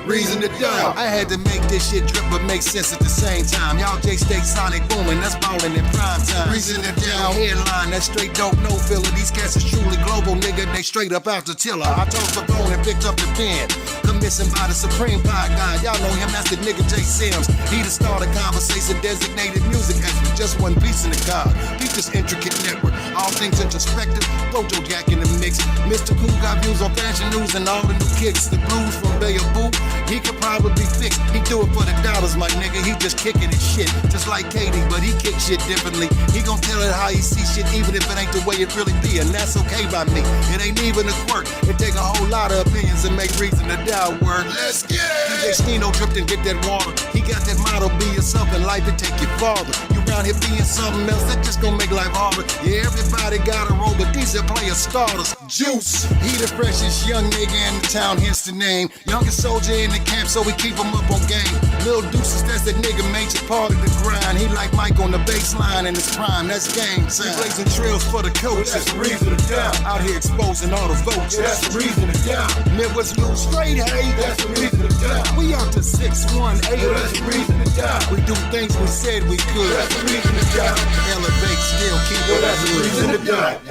Reason to die. I had to make this shit drip but make sense at the same time. Y'all J-State Sonic booming, that's ballin' in prime time. Reason to die. Headline, that's straight dope, no filler. These cats is truly global, nigga. They straight up out the tiller. I tossed the bone and picked up the pen. Commissioned by the Supreme Pie God. Y'all know him, that's the nigga J. Sims. He the start of conversation, designated music expert. Just one piece in the car. Beat this intricate network. All things introspective. Dojo Jack in the mix. Mr. Cool got views on fashion news and all the new kicks. The blues from Bay of Boo. He could probably fix. He do it for the dollars, my nigga. He just kicking his shit. Just like Katie, but he kick shit differently. He gon' tell it how he see shit, even if it ain't the way it really be. And that's okay by me. It ain't even a quirk. It take a whole lot of opinions and make reason to doubt word. Let's get it! DJ Stino dripped and get that water. He got that motto, be yourself in life and take your farther. You round here being something else, that just gon' make life harder. Yeah, everybody got a role, but these are player starters. Juice, he the freshest young nigga in the town, hence the name. Youngest soldier in the camp, so we keep him up on game. Lil Deuces, that's that nigga major part of the grind. He like Mike on the baseline in his prime, that's game time. He blazing trails for the coach, that's the reason to die. Out here exposing all the votes, that's the reason to die. Midwest Lil Straight, hey, that's the reason to die. We out to 618, that's the reason to die. We do things we said we could, that's the reason to die. Elevate, still keep it, that's the reason to die.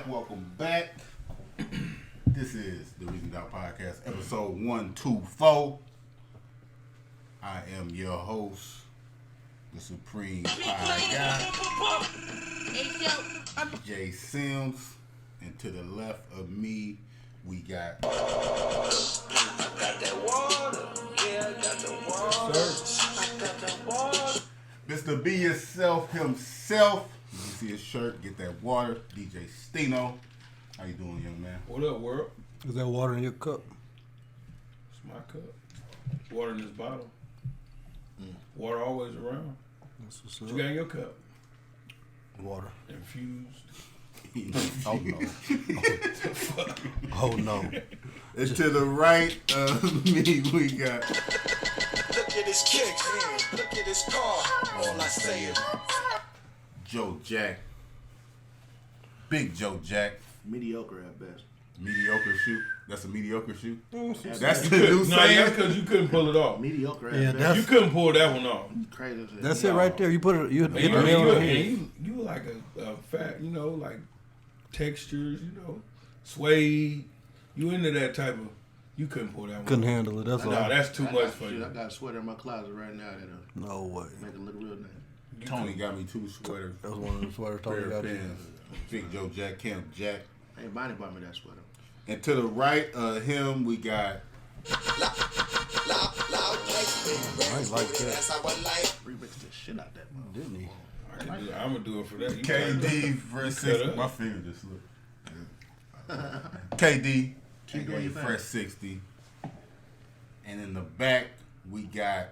Welcome back. This is the Reason to Die Podcast, episode 124. I am your host, the Supreme Pie Guy, Jay Sims, and to the left of me, we got. I got that water. Yeah, I got the water. I got that water. Mr. Be Yourself himself. You can see his shirt. Get that water. DJ Stino. How you doing, young man? What up, world? Is that water in your cup? It's my cup. Water in this bottle. Water always around. That's what's What up. you got in your cup? Water. Infused. Oh no. Oh no. And to the right of me, we got. Look at his kick, look at his car. All I say is Joe Jack. Big Joe Jack. Mediocre at best. Mediocre shoe. That's a mediocre shoe. That's That's the new No, saying. yeah, because you couldn't pull it off. mediocre Yeah, at that's- You best. couldn't pull that one off. Crazy as hell. That's it right there. You put it. You hit And the nail on the head. you like a fat, like textures, suede. You into that type of. You couldn't pull that one. Couldn't handle it. That's all. No, that's too I much got, for shit, you. I got a sweater in my closet right now that'll No way. make it look real nice. Tony got me 2 sweaters. That was one of the sweaters Tony Pair got of in. pants. Big Joe Jack, Camp Jack. Hey, Bonnie bought me that sweater. And to the right of him, we got. I like that. Remixed the shit out that motherfucker. Didn't he? I'm gonna do it for that. You KD Fresh 60. up. My finger just slipped. KD, Keep doing aka your thing. Fresh 60. And in the back, we got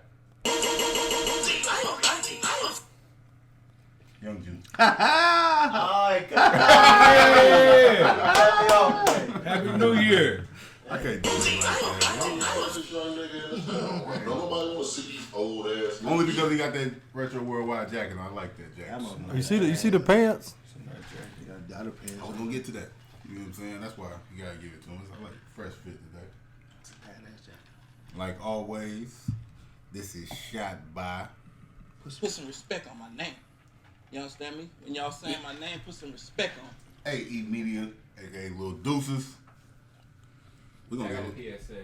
Young Juice. Happy New Year. I can't do it like that. Only because he got that retro worldwide jacket. I like that jacket. You see the pants? You got dollar pants. I was gonna get to that. You know what I'm saying? That's why you gotta give it to him. I like fresh fit today. It's a badass jacket. Like always, this is shot by. Put some respect on my name. You understand me? When y'all saying my name, put some respect on it. AE Media, aka Lil Deuces. We're I gonna got a get it. PSA.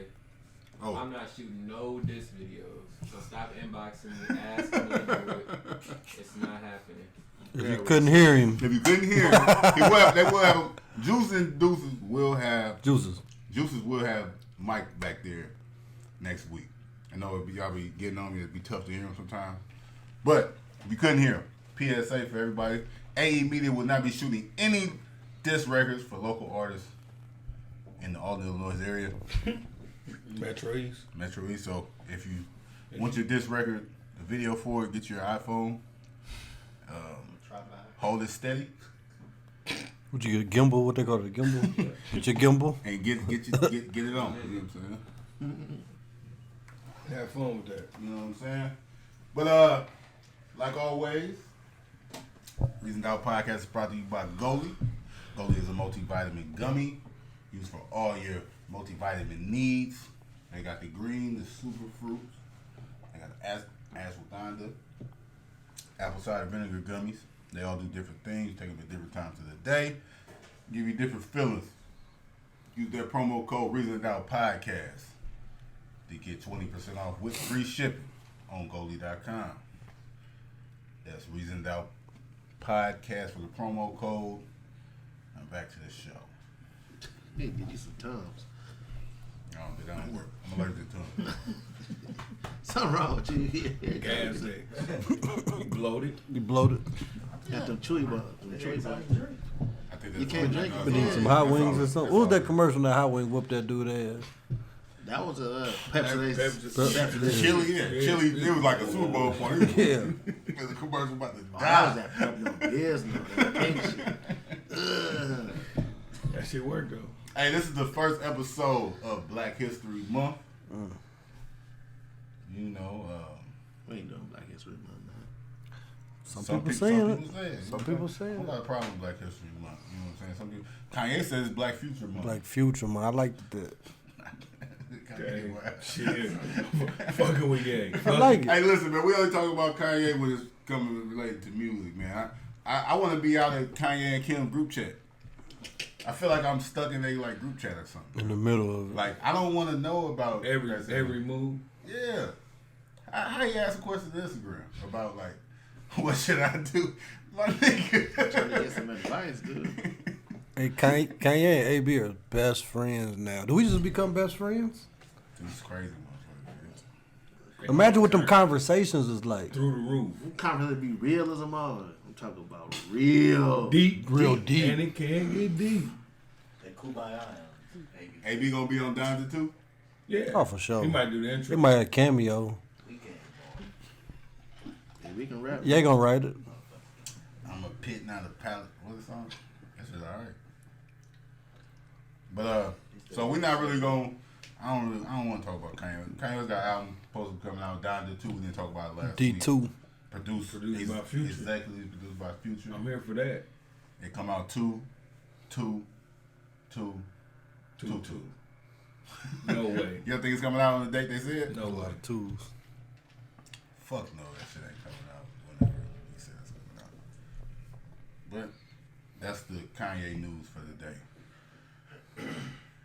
Oh, I'm not shooting no diss videos, so stop inboxing me, asking me to do it. It's not happening. If you couldn't hear him, if you couldn't hear, they will have Juice and Deuces will have juices. Juices will have Mike back there next week. I know y'all be getting on me. It'd be tough to hear him sometimes, but if you couldn't hear him, PSA for everybody: AE Media will not be shooting any diss records for local artists in the Alden, Illinois area. Metro East. Metro East. So if you want your disc record, a video for it, get your iPhone. Hold it steady Would you get a gimbal? What they call it, a gimbal? Get your gimbal. and get it on. You know what I'm saying? Have fun with that. You know what I'm saying? But like always, Reason Doubt Podcast is brought to you by Goalie. Goalie is a multivitamin gummy used for all your multivitamin needs. They got the green, the super fruits. They got the ashwagandha, apple cider vinegar gummies. They all do different things. Take them at different times of the day. Give you different feelings. Use their promo code ReasonAboutPodcast to get 20% off with free shipping on Goldie.com. That's ReasonAboutPodcast for the promo code. Now back to the show. Hey, get you some Tums. I don't work. I'm allergic to them. Something wrong with you. Gas eggs. You bloated. You bloated. Got them chewy buns. I think You can't drink You need some hot wings or something. What was that commercial that hot wing whooped that dude ass? That was a Pepsi. Pepsi. Chili, yeah. Chili, it was like a Super Bowl point. Yeah. The commercial about to Oh, that was die. that Pepsi on business. That pink shit. Ugh. That shit worked though. Hey, this is the first episode of Black History Month. You know, We ain't doing Black History Month, man. Some people saying it. say it. Some people saying I it. got a problem with Black History Month. You know what I'm saying? Some people, Kanye says it's Black Future Month. Like Future, man. I like that. Dang. Kanye, Shit. Fucking with gang. I like it. hey, listen, man. We only talk about Kanye when it's coming related to music, man. I want to be out of Kanye and Kim group chat. I feel like I'm stuck in a like group chat or something. In the middle of it. Like I don't want to know about Every move. Yeah. How you ask a question on Instagram about like what should I do? My nigga. Trying to get some advice, dude. Hey, Kanye and AB are best friends now. Do we just become best friends? It's crazy, motherfucker. Imagine what them conversations is like. Through the roof. We can't really be real as a mother. I'm talking about real. Deep. Real deep. And it can get deep. That Kumbaya. AB gonna be on Donda too? Yeah. Oh, for sure. He might do the intro. They might have a cameo. Yeah, we can rap. Yeah, they gonna write it. I'm a pit, not a pallet. What's the song? That's just alright. But so we're not really going. I don't want to talk about Kanye. Kanye's got an album supposed to be coming out. Donda 2. We didn't talk about it last week. D2. Produced by Future. Exactly, produced by Future. I'm here for that. It come out 2. Two. No way. You don't think it's coming out on the date they said? No way. Twos. Fuck no, that shit ain't coming out whenever he said it's coming out. But that's the Kanye news for the day.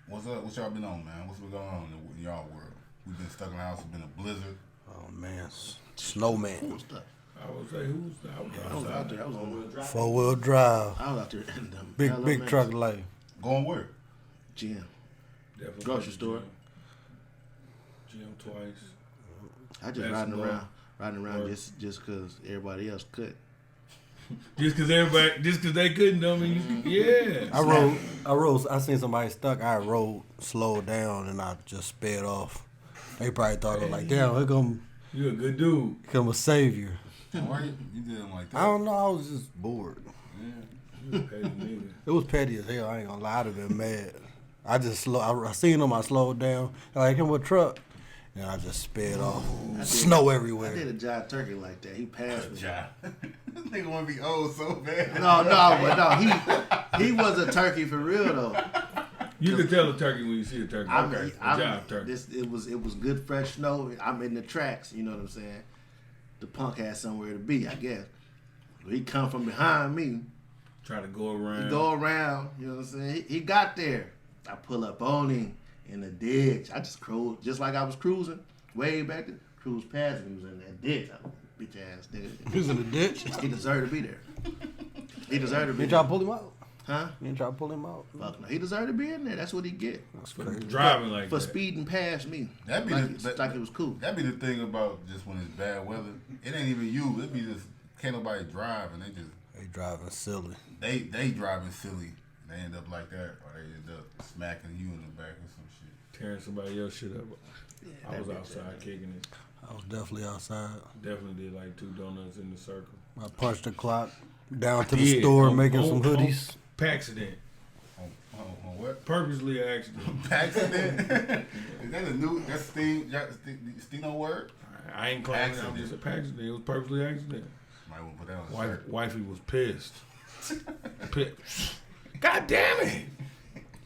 What's up? What y'all been on, man? What's been going on in y'all world? We've been stuck in the house. It's been a blizzard. Oh, man. Snowman. Cool stuff. I would say who's I was out there. I was on. 4-wheel drive. I was out there in them. Big truck life. Going where? Gym. Definitely Grocery store. Gym twice. I just Basketball. riding around Work. just because everybody else could. Just cause they couldn't, I mean, yeah. I seen somebody stuck. I rode, slowed down, and I just sped off. They probably thought, I was like, damn, here You a good dude. come a savior. Why you did him like that? I don't know. I was just bored. You a petty nigga. It was petty as hell. I ain't gonna lie. I'd have been mad. I seen him. I slowed down. Like, him with truck. And I just sped off. Snow I everywhere. did a jive turkey like that. He passed me. Ja. This nigga want to be old so bad. No, he was a turkey for real though. You can tell a turkey when you see a turkey. Okay, a jive turkey. It was good fresh snow. I'm in the tracks. You know what I'm saying? The punk had somewhere to be, I guess. He come from behind me. Try to go around. He go around. You know what I'm saying? He got there. I pull up on him in the ditch. I just cruised, just like I was cruising way back then. Cruised past him. He was in that ditch. I was bitch ass nigga. He was in the ditch. He deserved to be there. He deserved to be You there. try to pull him out? Huh? You ain't try to pull him out? Fuck no. He deserved to be in there. That's what he get. That's crazy. Driving like For that. speeding past me. That'd be like it was cool. That'd be the thing about just when it's bad weather. It ain't even you. It'd be just can't nobody drive and They driving silly. they driving silly. They end up like that, or they end up smacking you in the back or some shit. Tearing somebody else shit up. I was that bitch outside kicking it. I was definitely outside. Definitely did like 2 donuts in the circle. I punched the clock down to the Yeah, store on- making on- some hoodies. on accident. On what? Purposely an accident. Accident? Is that a new? That's Stino word? I ain't claiming it. I'm Accident. just a accident. It was purposely accident. Might want to put that on the shirt. Wifey was pissed. God damn it!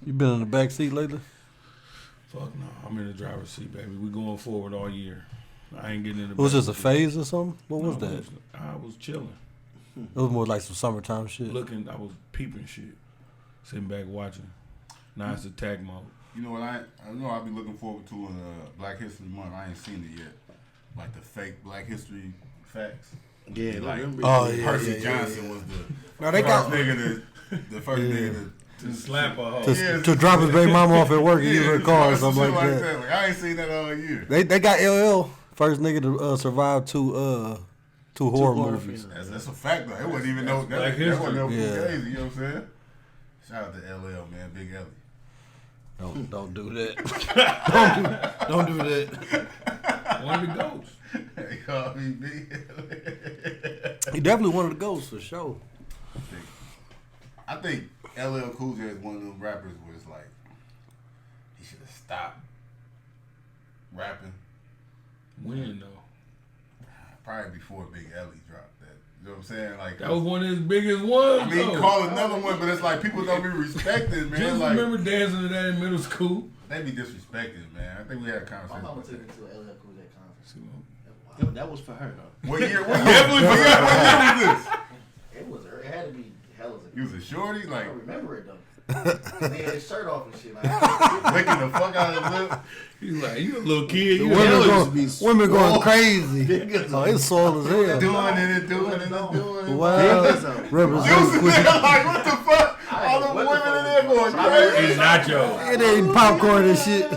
You been in the back seat lately? Fuck no, I'm in the driver's seat, baby. We going forward all year. I ain't getting in the. Was back this a seat. phase or something? What was No, that? I was chilling, It was more like some summertime shit. looking. I was peeping shit, sitting back watching. Now it's attack mode. You know what I know I'll be looking forward to in Black History Month. I ain't seen it yet. Like the fake Black History facts. Yeah, Like, Oh yeah, Percy Johnson was the No, they first got nigga the first nigga To slap a hoe. to drop his baby mama off at work and use her car or something shit like that. Like, I ain't seen that all year. They got LL first nigga to survive two horror movies. That's a fact though. It wasn't even no Black that history. wasn't no Yeah. fugazi, you know what I'm saying? Shout out to LL, man, Big Ellie. Don't do that. don't do that. One of the ghosts. They call me Big Ellie. He definitely one of the ghosts for sure. I think LL Cool J is one of them rappers where it's like he should have stopped rapping When though? probably before Big Ellie dropped that. You know what I'm saying? Like That was one of his biggest ones. I mean, though. call another one, but it's like people don't be respected, man. Just Like remember dancing to that in middle school. they be disrespected, man. I think we had a My conversation. mama about took that. me to an LL Cool J concert. That was for her though. What year? What year? What year was this? It was her. It had to be hell of You was a shorty, I like don't remember it though. He had his shirt off and shit. Like, licking the fuck out of his lip. He's like, you a little kid. You Women going crazy. Oh, it's soul as hell. Doing it. Wow. Juicy Represent. there, like what the fuck? All the what the women in fuck there going crazy. It's nacho. It ain't popcorn and shit.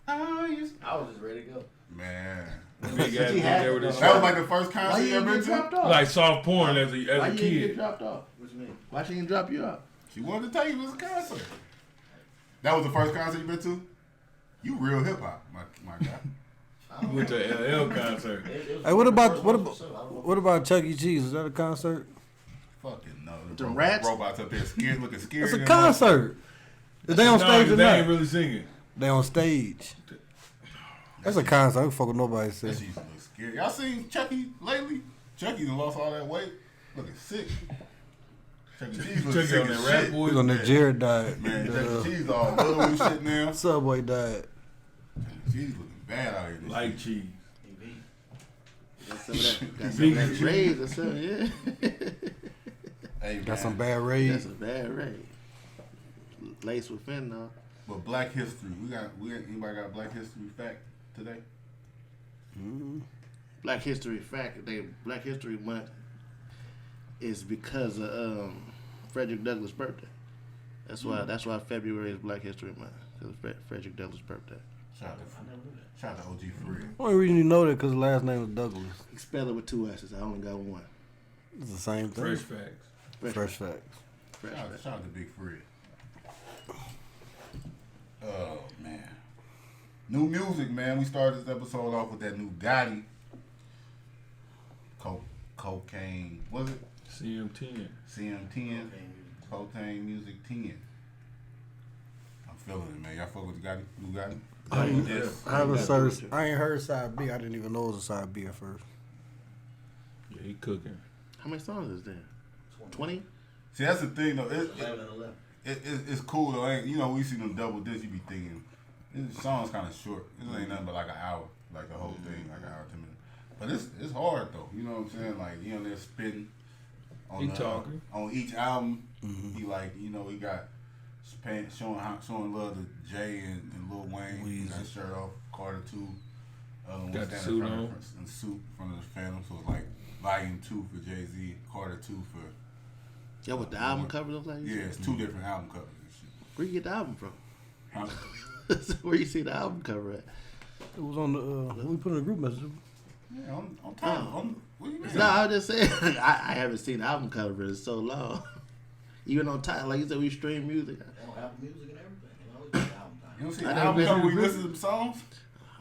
I was just ready to go. Man, Big ass She dude had there with it, his though. that was shirt. like the first Why concert you you ever didn't been get to? dropped off? Like soft porn as Why a you didn't get kid. dropped off? What you mean? Why she didn't drop you off? She wanted to tell you it was a concert. That was the first concert you been to? You real hip hop, my guy. You went to LL concert. Hey, what about Chuck E. Cheese? Is that a concert? Fucking no. The rats? Robots up there scared, looking scared. It's a concert. Is they on No, stage or they ain't not? really singing. They on stage. That's a concert. I don't fuck with nobody That say. shit used to look scary. Y'all seen Chucky lately? Chucky done lost all that weight. Looking sick. Chuck E. Cheese looking Chucky sick on as that rap shit. boy. On that Jared died. Man, That, Chuck E. Cheese all little and shit now. Chuck Subway died. E. Cheese looking bad out here. This Like shit. cheese. Got some of that rays or something, yeah. Hey, Got man. some bad That's raids. a bad ray. Laced with fentanyl. But Black History, we got anybody got a Black History fact today? Black History fact. Black History Month is because of Frederick Douglass' birthday. That's why February is Black History Month, because of Frederick Douglass' birthday. Shout out to OG Fred. Only reason you know that because the last name was Douglas. You spell it with two S's. I only got one. It's the same thing. Fresh facts. Fresh facts. Shout out to Big Fred. Oh man. New music, man. We started this episode off with that new Gotti. Cocaine. Was it? CM10. CM10. Cocaine Music 10. I'm feeling it, man. Y'all fuck with the Gotti? New Gotti? I haven't searched. I ain't heard side B. I didn't even know it was a side B at first. Yeah, he cooking. How many songs is there? 20? See, that's the thing, though. 11 and 11. It's cool, though. Ain't, you know, we see them double discs, you be thinking, this song's kind of short. This ain't nothing but like an hour, like the whole thing, like an hour, 10 minutes. But it's hard, though. You know what I'm saying? Like, you know, they're spitting He talking. on each album. He like, you know, he got showing love to Jay and Lil Wayne. He got his shirt off. Carter 2. Got the suit on. And suit in front of the Phantom. So it's like Volume 2 for Jay-Z, Carter 2 for... Yeah, what the album cover look like? Yeah, it's two different album covers and shit. Where you get the album from? Huh? Where you see the album cover at? It was on the. We put in a group message. Yeah, on time. What do you mean? No, I was just saying, I haven't seen the album cover in so long. Even on time, like you said, we stream music. Apple Music and everything. You know, it's album time. You don't see I the never album been cover to where the you listen to the songs?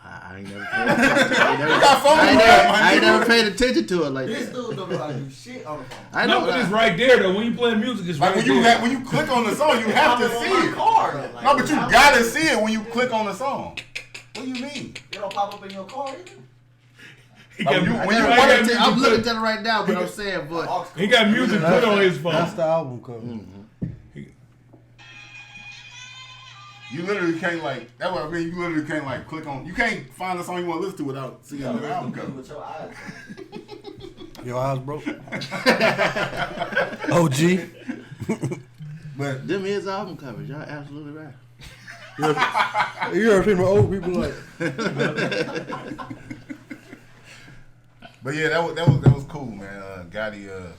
I ain't never paid attention. got I ain't never paid attention to it like This that. dude don't know how to do shit on the phone. I No, know, but it's right there though. When you play music, it's Like right when there. when you click on the song, you have to see it. No, but you gotta see it when you click on the song. What do you mean? It don't pop up in your car either. He got, Like, mu- when he you- got when you- music I'm put- looking at it right now, but I'm saying, but He got music put on his phone. That's the album cover. You literally can't like. That's what I mean. You literally can't like click on. You can't find the song you want to listen to without seeing the album cover. With your eyes. Your eyes broke. OG. But Them is album covers. Y'all absolutely right. You ever seen my old people like? But yeah, that was cool, man. Gotti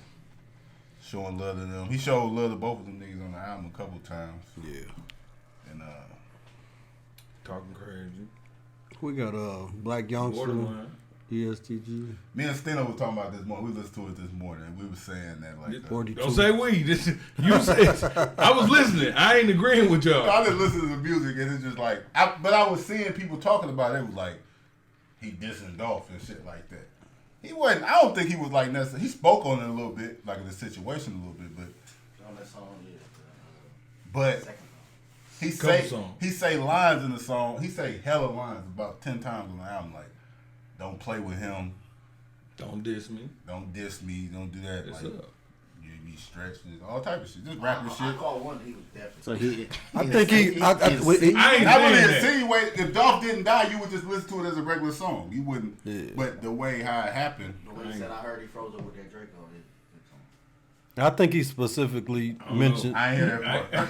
showing love to them. He showed love to both of them niggas on the album a couple times. Yeah. And Talking crazy. We got Black Youngster, Borderline. ESTG. me and Steno was talking about this morning. We listened to it this morning. And we were saying that like. 42. Don't say we. This, you said. I was listening. I ain't agreeing with y'all. I just listen to the music and it's just like. But I was seeing people talking about it. It was like he dissing Dolph and shit like that. He wasn't. I don't think he was like necessarily. He spoke on it a little bit, like in the situation a little bit, but. On that song, yeah. But Second song. he say lines in the song. He say hella lines about 10 times on the album. Like, don't play with him. Don't diss me. Don't diss me. Don't do that. What's like, up? you be stretched. All type of shit. Just rapping I shit. called one. He was definitely. So he. I think he. I ain't That would saying that. insinuate if Dolph didn't die, you would just listen to it as a regular song. You wouldn't. Yeah. But the way how it happened. The way he said, I heard he froze up with that Draco. I think he specifically mentioned. I ain't hear that part.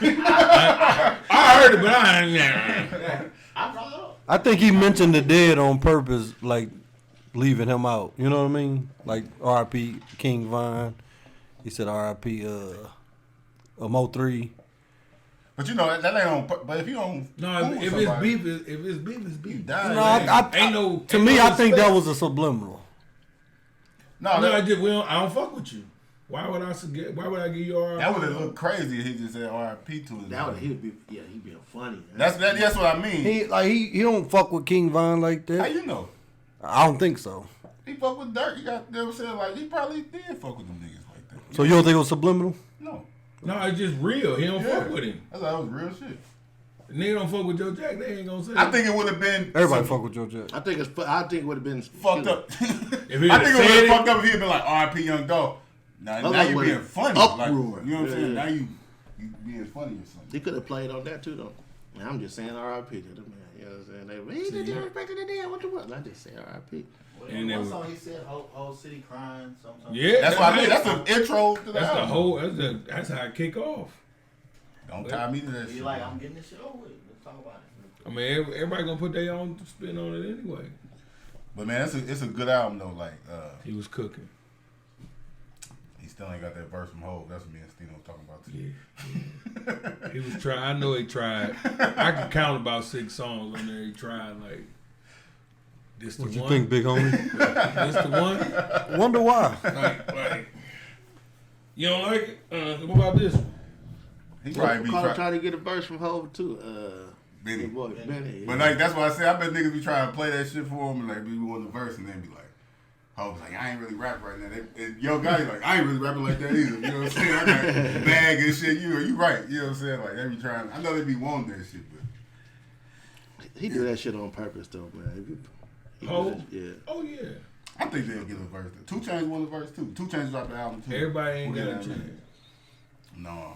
I heard it, but I ain't. I brought it up. I think he mentioned the dead on purpose, like leaving him out. You know what I mean? Like R.I.P. King Vine. He said R.I.P. Mo 3. But you know that ain't on. But if you don't. No, fool if somebody, it's beef, it's you beef. die. No, Ain't no. to ain't me, no I think that respect. was a subliminal. No, No, I that, just I don't fuck with you. Why would I forget? Why would I give you R.I.P.? that would have looked crazy if he just said R.I.P. to his. That would he being funny. That's what I mean. He don't fuck with King Vine like How that. you know? I don't think so. He fuck with Dirt. You got them saying like he probably did fuck with them niggas like that. So you don't think it was subliminal? No. No, it's just real. He don't Yeah. fuck with him. I thought that was real shit. Nigga don't fuck with Joe Jack. They ain't gonna say. I think it would have been Everybody fuck with Joe Jack. I think it would have been fucked up. If he I think it would've would have said been it- fucked up if he had been like R.I.P. Young Dog. Now like you when being it funny. Like, uproar. you know what I'm saying? Yeah. Now you being funny or something. He could have played on that too, though. Man, I'm just saying R.I.P. to them, man. You know what I'm saying? He did respect to the dead. What the what? I just say R.I.P. And One they song he said, whole city crying. Something. Yeah, That's what I mean. That's the intro to the That's the album. whole. That's how I kick off. Don't tie me to that He shit. like, I'm getting this shit over with. Let's talk about it. I mean, everybody gonna put their own spin on it anyway. But man, it's a good album though. Like He was cooking. he still ain't got that verse from Hov. That's what me and Stino was talking about too. Yeah. He was trying. I know he tried. I can count about 6 songs on there. He tried like. This the What you one. think, big homie? This the one. Wonder why. Like, you don't like it? What about this one? He probably be trying to get a verse from Hov too. Benny. Your boy Benny. But like that's what I said. I bet niggas be trying to play that shit for him and like we want the verse and then be like, Hov's like, I ain't really rap right now. And Yo Gotti like, I ain't really rapping like that either. You know what I'm saying? I got bag and shit. You right. You know what I'm saying? Like they be trying. I know they be wanting that shit, but he do that shit on purpose though, man. He do Hov? that- yeah. Oh yeah. I think they'll get a verse. 2 Chainz won the verse too. 2 Chainz dropped the album too. Everybody ain't We'll got a get that chance. No.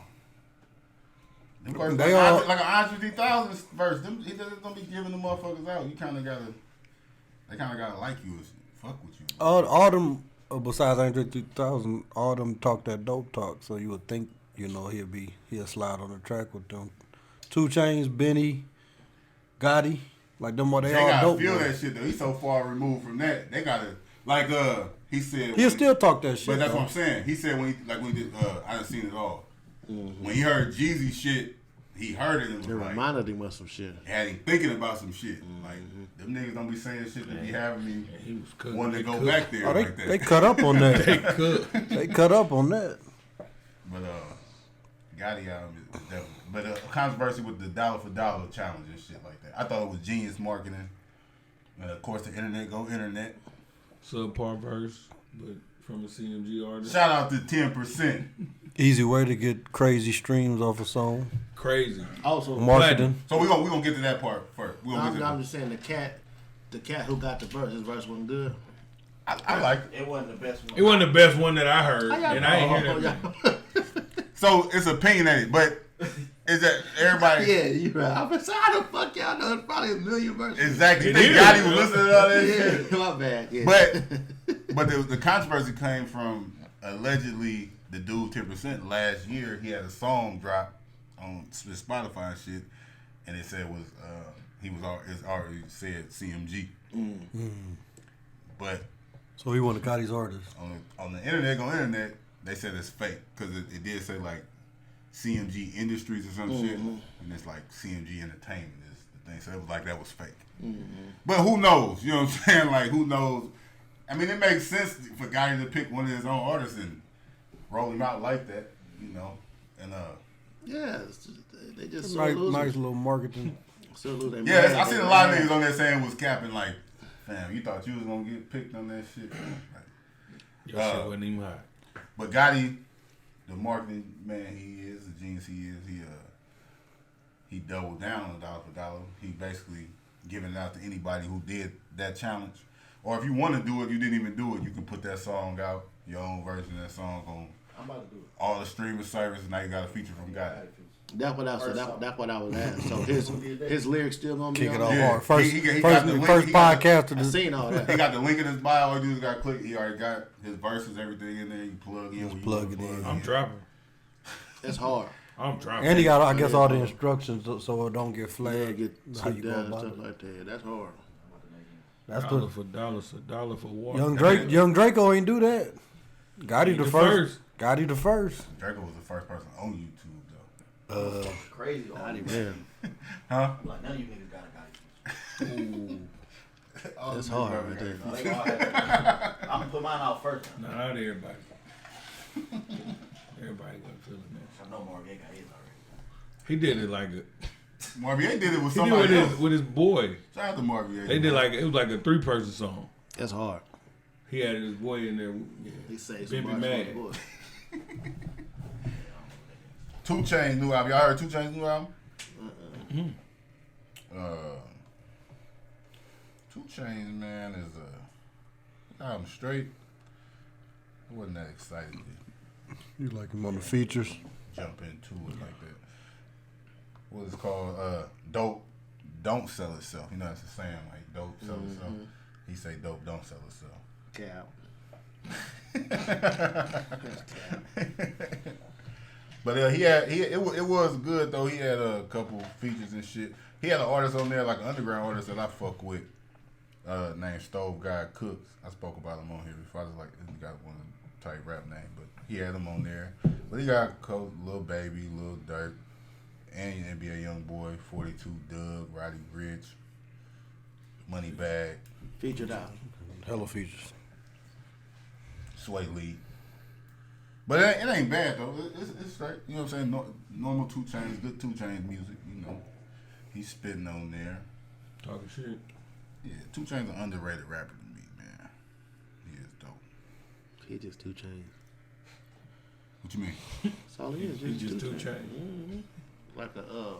Them verses, They like, all- like an Andre 3000 verse. Them, he doesn't don't be giving the motherfuckers out. You kind of gotta. They kind of gotta like you and fuck with you. All them, besides Andre 3000, all them talk that dope talk. So you would think, he'll slide on the track with them. 2 Chainz, Benny, Gotti, like them all they all gotta dope. feel boys. that shit though. He's so far removed from that. They gotta like he said. He'll still talk that shit. But that's though. what I'm saying. He said when he did I done seen it all. Mm-hmm. When he heard Jeezy shit, he heard it and It was like reminded him of some shit. had him thinking about some shit. Like them niggas don't be saying shit that be having me He was cooking. wanting to They go cooked. back there Oh, like that. they cut up on that. They cooked. They cut up on that. But Gotti album is definitely. But controversy with the dollar for dollar challenge and shit like that. I thought it was genius marketing. Of course, the internet go internet. Subpar verse, but from a CMG artist. Shout out to 10%. Easy way to get crazy streams off a song. Crazy. Also, Marketing. So we gonna get to that part first. We gonna get to I'm that. just saying the cat who got the verse, his verse wasn't good. I like it. It wasn't the best one. It wasn't the best one that I heard, and I ain't hear that. So it's opinionated, but Is that everybody? Yeah, you right. I'm gonna say, how the fuck y'all know? It's probably a million verses. Exactly. You It think is. Gotti was listening to all that shit? Yeah, my bad. Yeah. But the controversy came from allegedly the dude 10% last year. He had a song drop on Spotify and shit, and it said was it's already said CMG. But So he one of Gotti's artists. on the internet, they said it's fake because it did say like CMG Industries or some shit, and it's like CMG Entertainment is the thing. So it was like that was fake. But who knows? You know what I'm saying? Like who knows? I mean, it makes sense for Gotti to pick one of his own artists and roll him out like that, you know. And Yeah, they just so Nice losers. little marketing. So losers. yeah, I seen a lot of niggas on there saying was capping like, fam, you thought you was gonna get picked on that shit? Like, Your shit wasn't even hot. but Gotti, the marketing man he is, the genius he is, he doubled down on dollar for dollar. He basically giving it out to anybody who did that challenge. Or if you want to do it, you didn't even do it, you can put that song out, your own version of that song on I'm about to do it. all the streaming services. Now you got a feature from Gotti. That's what I was. That's what I was asking. So his lyrics still gonna be Kick on it there? off Yeah, hard. First, he got the link, he got the- podcast to I the seen all that. He got the link in his bio. All you do is got to click. He already got his verses, everything in there. You plug in. Just where you plug wanna it in. I'm dropping. It's hard. I'm dropping. and he got, I guess, all the instructions so it don't get Yeah, flagged. get how took you go down and about stuff it. like that. That's hard. That's Dollar the for dollars, a dollar for water. young Draco ain't do that. Gotti He the the first. Gotti the first. Draco was the first person on YouTube though. Crazy. Not even. Huh? I'm like, none of you niggas got a guy. That's hard right there. No, they all have I'm gonna put mine out first. Nah, not everybody. Everybody wasn't feeling that. I know Marvin got his already. He did it like a. Marvier did it with He did somebody else. with his boy. Shout out to Marvier. They did like it was like a 3-person song. That's hard. He had his boy in there. He says Bippy some Mad. boy. 2 Chainz new album. Y'all heard 2 Chainz new album? 2 Chainz, man, is a album straight. I wasn't that excited to You like him on the features? jump into it like that. What is it called? Dope don't sell itself. You know, it's a saying like dope sell itself. He say dope don't sell itself. Cap. But it was good though. He had a couple features and shit. He had an artist on there, like an underground artist that I fuck with, named Stove Guy Cooks. I spoke about him on here before. I was like, he got one type rap name, but he had him on there. But he got Lil Baby, Lil Durk, and NBA Young Boy, 42 Doug, Roddy Rich, Money Bag, Featured out. Hella features. Sway Lee. But it ain't bad though. It's straight. You know what I'm saying? Normal 2 Chainz, good 2 Chainz music. You know, he's spitting on there. Talking shit. Yeah, 2 Chainz an underrated rapper to me, man. He is dope. He just 2 Chainz. What you mean? That's all he is. He just 2 Chainz. Chainz. Like a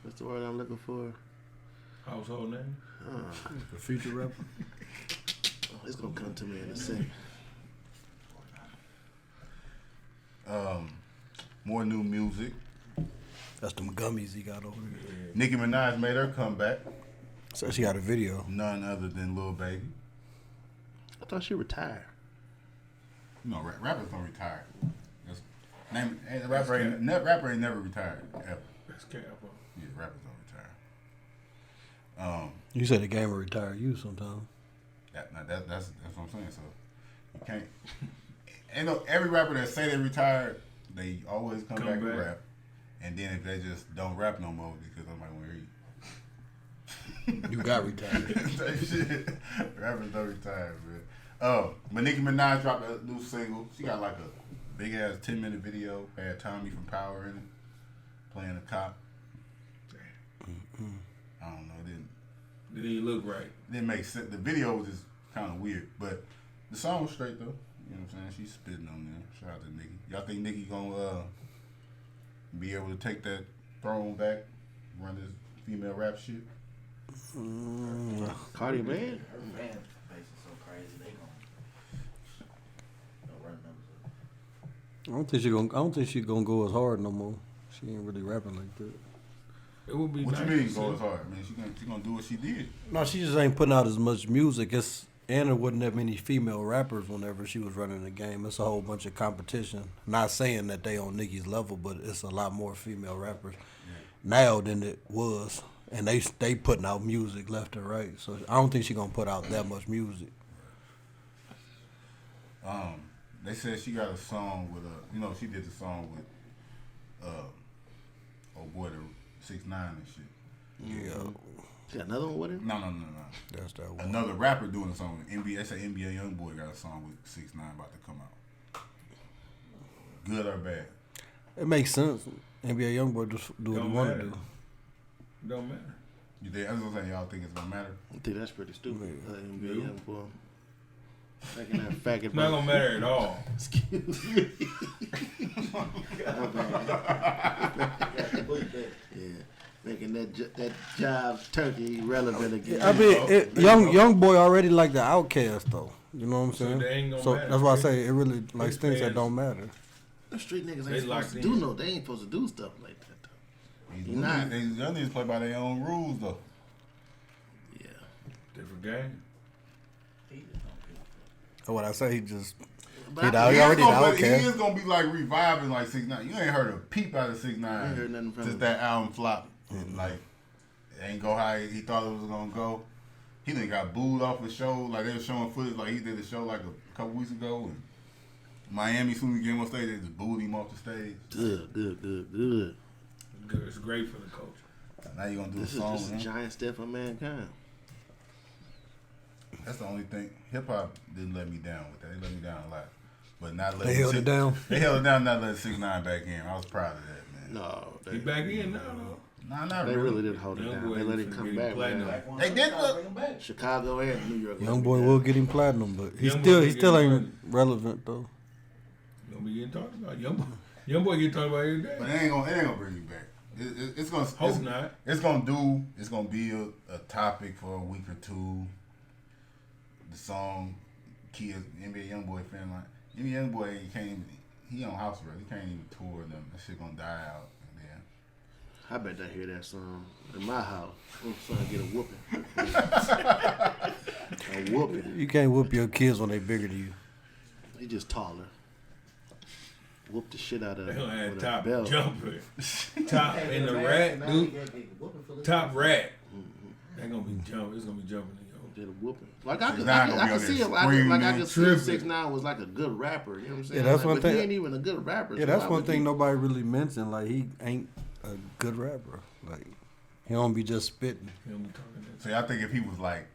what's the word I'm looking for? Household name. The feature rapper. It's gonna come to me in a second. More new music. That's them gummies he got over there. Nicki Minaj made her comeback. So she got a video. None other than Lil Baby. I thought she retired. You know, rappers don't retire. Rapper ain't never retired ever. That's cap. Yeah, rappers don't retire. You said the game will retire you sometime. That's what I'm saying. So you can't. Ain't no every rapper that say they retired, they always come back and rap. And then if they just don't rap no more because nobody want to hear you. You got retired. Shit. Rappers don't retire, man. But Nicki Minaj dropped a new single. She got like a big ass 10-minute video. Had Tommy from Power in it, playing a cop. I don't know. Did he look right? It didn't make sense. The video was just kind of weird, but the song was straight though. You know what I'm saying? She's spitting on there. Shout out to Nicki. Y'all think Nicki gonna be able to take that throne back, run this female rap shit? Cardi B. Her fan base is so crazy. They gonna run numbers up. I don't think she gonna go as hard no more. She ain't really rapping like that. It would be What nice you mean to go see. as hard? I mean, she gonna do what she did. No, she just ain't putting out as much music. And there wasn't that many female rappers whenever she was running the game. It's a whole bunch of competition. Not saying that they on Nicki's level, but it's a lot more female rappers now than it was. And they putting out music left and right. So I don't think she gonna put out that much music. They said she got a song with she did the song with oh boy, the 6ix9ine and shit. Yeah, She got another one with him? No. that's that one. Another rapper doing a song with NBA. They say NBA Youngboy got a song with 6ix9ine about to come out. Good or bad? It makes sense. NBA Youngboy just do what he Don't want to matter. do. Don't matter. You think? I was gonna say y'all think it's gonna matter. I think that's pretty stupid. NBA young boy. Making that faggot. It's not gonna matter at all. Excuse me. Yeah, making that job turkey relevant again. I mean, young boy already like the Outcast though. You know what I'm So saying? they ain't gonna So matter, that's why I right? say it really like His things that fans- don't matter. The street niggas They ain't supposed locked to in. do no. They ain't supposed to do stuff like that though. These not. young niggas play by their own rules though. Yeah. Different game. That's what I say. He just But he I already the He Outcast. is gonna be like reviving like 6ix9ine. You ain't heard a peep out of 6ix9ine. I ain't heard nothing from Since him. that album flop. And like it ain't go how he thought it was gonna go. He done got booed off the show. Like they were showing footage like he did a show like a couple weeks ago and Miami, soon as he came on stage, they just booed him off the stage. Good. It's great for the culture. Now you gonna do This a song is with a him? giant step for mankind. That's the only thing. Hip hop didn't let me down with that. They let me down a lot, but not letting They held it down. They held it down, not letting 6ix9ine back in. I was proud of that, man. No, He back in now though. Nah, not they really. really didn't hold it Young down. boy They let finna him come get back, platinum. man. They did look. Chicago and New York. Young boy will get him platinum, but he Young still boy he still getting ain't relevant though. Gonna be getting talked about. Young boy get talked about every day. But it ain't gonna bring you back. It's gonna Hope not. It's gonna be a topic for a week or two. The song, kids, NBA Youngboy fan like NBA Youngboy he on house arrest. He can't even tour them. That shit gonna die out. And then I bet they hear that song in my house. I'm trying to get a whooping. A whooping. You can't whoop your kids when they bigger than you. He just taller. Whoop the shit out of They him gonna have with a top belt. jumper. Top in the rat, dude. Top rat. They gonna be jumping. It's gonna be jumping. Did a whooping. Like I could 6ix9ine gonna be see on him. there Like I screaming, could see tripping. 6ix9ine was like a good rapper. You know what I'm saying? Yeah, that's like, one but thing- He ain't even a good rapper. Yeah, so that's why one would thing he- nobody really mentioned. Like he ain't a good rapper. Like he don't be just spitting. He gonna be talking that. so I think if he was like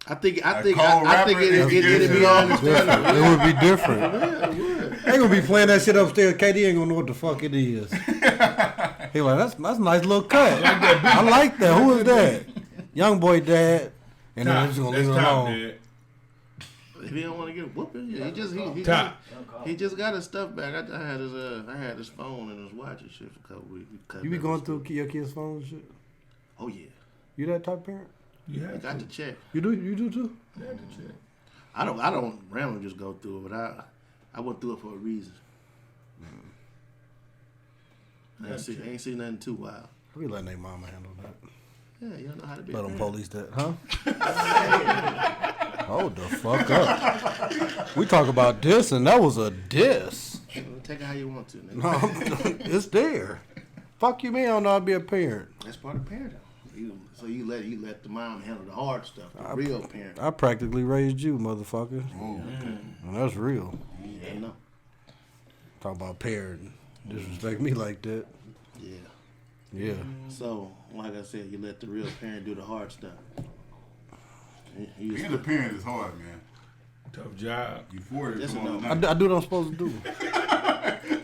I think cold it'd rapper, it'd be Different. understandable. It would be different. Yeah, it would. They gonna be playing that shit upstairs. KD ain't gonna know what the fuck it is. He like that's a nice little cut. I like that. Who is that? Young boy dad. And then Top. he's gonna That's leave it top, alone. Dad. If he don't want to get a whooping, yeah, Top. he just got his stuff back. I had his phone and his watch and shit for a couple weeks. You be going through your kids' phones and shit. Oh yeah, You that type of parent? You I have got to. to check. You do? You do too? You have to check. I don't randomly just go through it, but I went through it for a reason. I ain't seen nothing too wild. I be letting their mama handle that. Yeah, you don't know how to be. Let a them parent. police that, huh? Hold the fuck up. We talk about this, and that was a diss. Take it how you want to. Nigga. No, it's there. Fuck you, mean I don't know how to be a parent. That's part of parenting. So you let the mom handle the hard stuff, the real parent. I practically raised you, motherfucker. And that's real. Yeah, no. Talk about parenting. Disrespect me like that. Yeah. Yeah. So, like I said, you let the real parent do the hard stuff. being a parent is hard, man. Tough job. You 40, Yes come or on. no? I do what I'm supposed to do.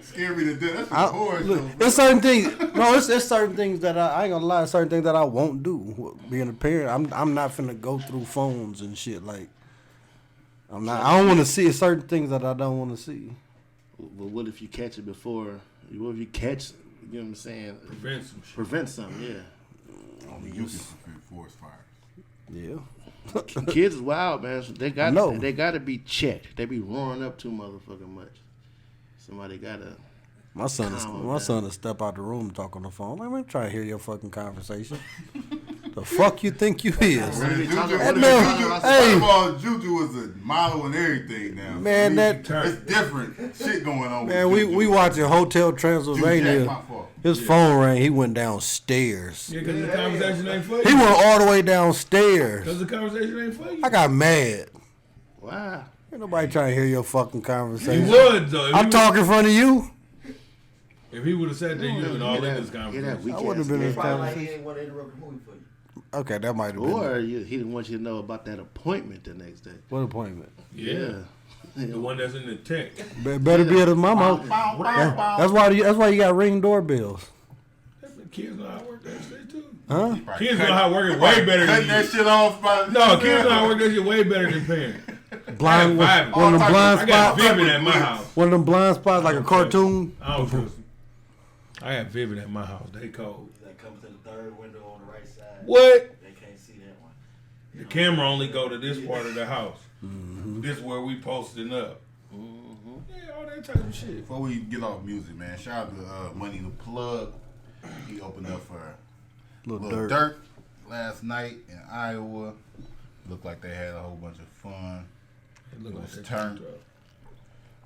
Scare me to death. That's I, hard. look, it's certain things. No, it's certain things that I ain't gonna lie. Certain things that I won't do. Being a parent, I'm not finna go through phones and shit. Like, I'm not. I don't want to see certain things that I don't want to see. But what if you catch it before? What if you catch? You know what I'm saying? Prevent some shit. Prevent something. Yeah. Only you can prevent forest fires. Yeah. Kids is wild, man. So they got to be checked. They be roaring up too motherfucking much. Somebody gotta My son will step out the room and talk on the phone. Let me try to hear your fucking conversation. The fuck you think you is? First Hey. of all, Juju is a model and everything now. Man, it's different shit going on. Man, with we watching Hotel Juju, Transylvania. my fault. His phone rang. He went downstairs. Yeah, because the conversation ain't for you. He went all the way downstairs. Because the conversation ain't for you. I got mad. Wow. Ain't nobody trying to hear your fucking He conversation. would, though. I'm talking in front of you. If he would have sat there, you'd have been all in this conversation. I wouldn't have been in this Probably like he conversation. ain't want to interrupt the movie for you. Okay, that might have been. Or he didn't want you to know about that appointment the next day. What appointment? Yeah. The one that's in the text. Better be at his mama. That's why you got Ring doorbells. Kids know how to work that shit too. Huh? Kids know how to work it way better than Cutting you. that shit off by No, kids know how to work that shit way better than parents. Blind I have one of them blind I got spots. Vivid at my house. One of them blind spots like a cartoon. I don't trust them. I have Vivid at my house. They cold. That comes to the third window on the right side. What? They can't see that one. The camera only go to this part of the house. This where we posting up. Yeah, all that type of shit. Before we get off music, man, shout out to Money the Plug. He opened up for Little Dirt last night in Iowa. Looked like they had a whole bunch of fun. It look It like was that turned. turned up.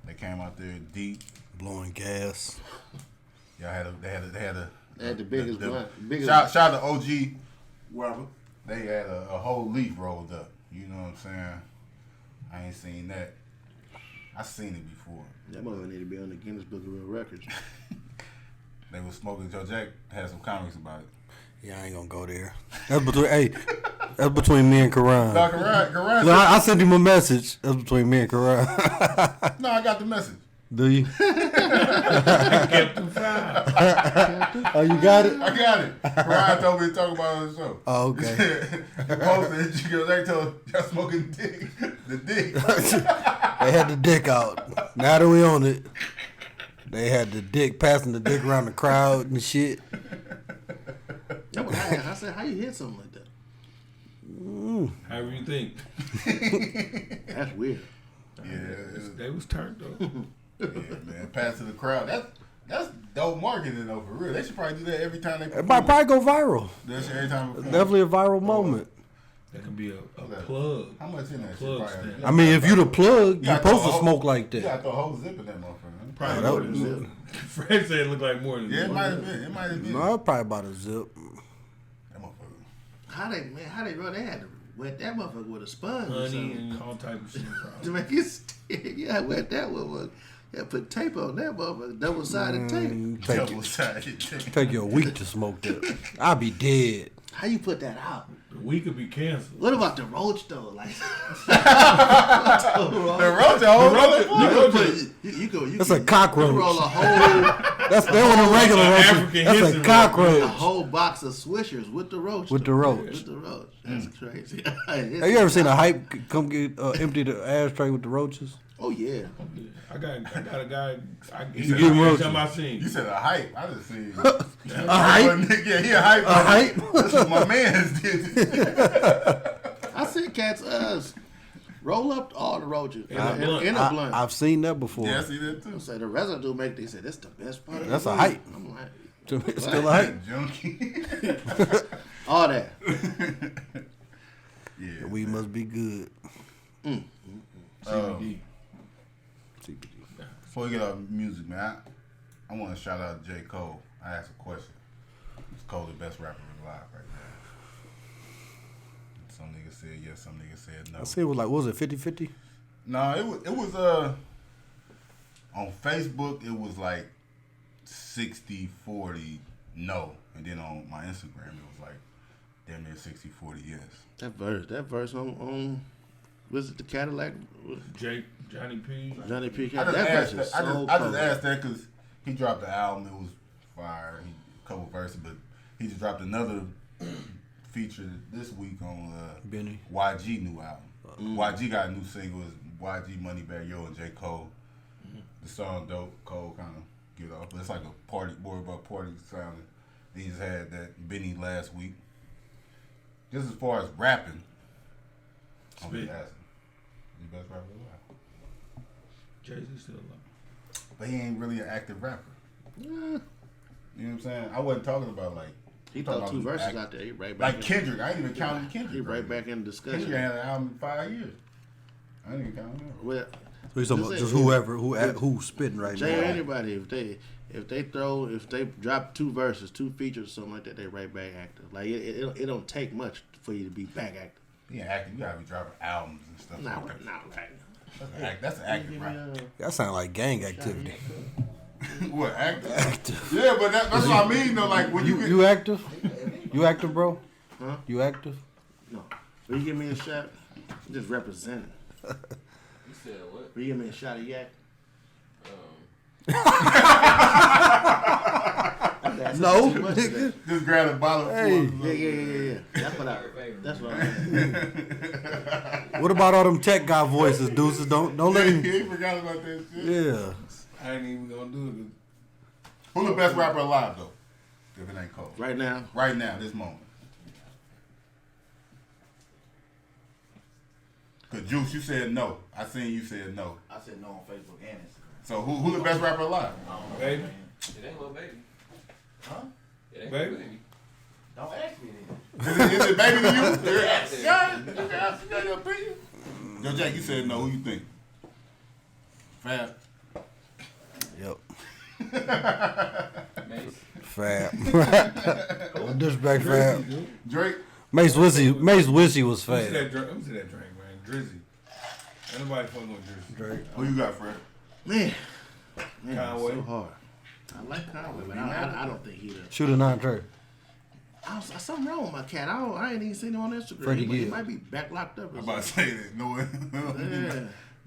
They came out there deep. Blowing gas. Y'all They had the biggest blunt. Shout out to OG Weber. They had a whole leaf rolled up. You know what I'm saying? I ain't seen that. I seen it before. That mother need to be on the Guinness Book of World Records. They was smoking. Joe Jack had some comments about it. Yeah, I ain't gonna go there. That's between me and Karan. No, Karan No, I sent him a message. That's between me and Karan. no, I got the message. Do you? Kept them fine. Oh, you got it? I got it. Karan told me to talk about it on the show. Oh, okay. He posted, Joe Jack told y'all smoking dick. The dick. They had the dick out. Now that we on it, they had the dick, passing the dick around the crowd and shit. Yeah, but I said, how you hit something like that? However you think. That's weird. Yeah, They was turned though. man. Pass to the crowd. That's dope marketing though, for real. They should probably do that every time they It perform. might probably go viral. That shit every time they perform. Definitely a viral moment. That can be a plug. How much in that shit? Plug Probably- stand. I mean, if you the plug, Yeah, you I supposed to thought- smoke like You that. got the whole zip in that motherfucker. Probably that more would- than zip. Fred said it looked like more than Yeah, it zip. might have been. It might have been. No, probably about a zip. That motherfucker. How they run? They had to wet that motherfucker with a sponge or Honey something and all type of shit. to Probably. make it stick. Yeah, wet that motherfucker. Yeah, put tape on that motherfucker. Double-sided tape. Take you a week to smoke that. I'll be dead. How you put that out? We could be canceled. What about the roach though? Like The roach, you go. That's a cockroach. You roll a whole That's that one a regular roach. African That's a hissing a cockroach whole box of Swishers with the roach. with the though. roach. With the roach. That's crazy. Have you ever seen a hype come get empty the ashtray with the roaches? Oh yeah. I got a guy. You get roaches. Time I seen. You said a hype. I just seen A hype? Yeah, he a hype. A hype? That's what my man did. I see cats roll up all the roaches in a blunt. a blunt. I've seen that before. Yeah, I see that too. Say the residue make. They said that's the best part. Of That's the a movie." hype. I'm like, It's still a hype. Junkie. all that. Yeah. We must be good. CBD. Before we get off music, man, I want to shout out J. Cole. I asked a question. Is Cole the best rapper alive right now? Some niggas said yes, some niggas said no. I see it was like, what was it, 50-50? No, it was on Facebook it was like 60-40 no, and then on my Instagram it was like damn near 60-40 yes. That verse on was it the Cadillac? Johnny P. Johnny P. I just That asked verse is that, so I just cold. asked that because he dropped the album. It was fire. A couple verses, but he just dropped another feature this week on Benny. YG new album. YG got a new single. It's YG Moneybag Yo and J. Cole. The song dope. Cole kind of get off, but it's like a party, more about party sounding. He just had that Benny last week. Just as far as rapping, I'm Spit. just asking. The best rapper alive. Jay-Z still alive. But he ain't really an active rapper. You know what I'm saying? I wasn't talking about like He talking threw about two verses act- out there. He right back. like Kendrick. I ain't even counting Kendrick. He right back in discussion. Kendrick had an album in 5 years. I ain't even counting him. Well, So you talking about just whoever who's spitting right Jay or now? anybody, if they drop two verses, two features, or something like that, they right back active. Like it don't take much for you to be back active. Yeah, acting. You gotta be dropping albums and stuff. Not like that. right. That's an active, right? That sound like gang activity. What active? Yeah, but that's what I mean though. Like when you You active? You active, bro? Huh? You active? No. Will you give me a shot? I'm just representing. You said what? Will you give me a shot of yak? No. just grab a bottle of Hey. Yeah. That's what I What about all them tech guy voices, deuces? Don't let him. He forgot about that shit. Yeah. I ain't even gonna do it. Who the best rapper alive though? If it ain't Cole. Right now. Right now, this moment. Cause Juice, you said no. I seen you said no. I said no on Facebook and Instagram. So who the best rapper alive? Baby. It ain't Lil Baby. Huh? It ain't Baby? Lil Baby. Don't ask me then. Is it baby to you? Yes. Yeah, you got your opinion. Yo, Jack, you said no. Who you think? Fab. Yep. Mace. Fab. No disrespect, Fab. Drake. Mace wish he was Let me see Fab. that drink, man. Drizzy. Ain't nobody fucking with Drizzy. Drake. Who you got, Fred? Man, Conway. so hard. I like Conway, but I don't think he does. Shooter 9 Trey. Something wrong with my cat. I ain't even seen him on Instagram. Freddie He Gibbs. might be back locked up. Or I'm about to something. say that. No one.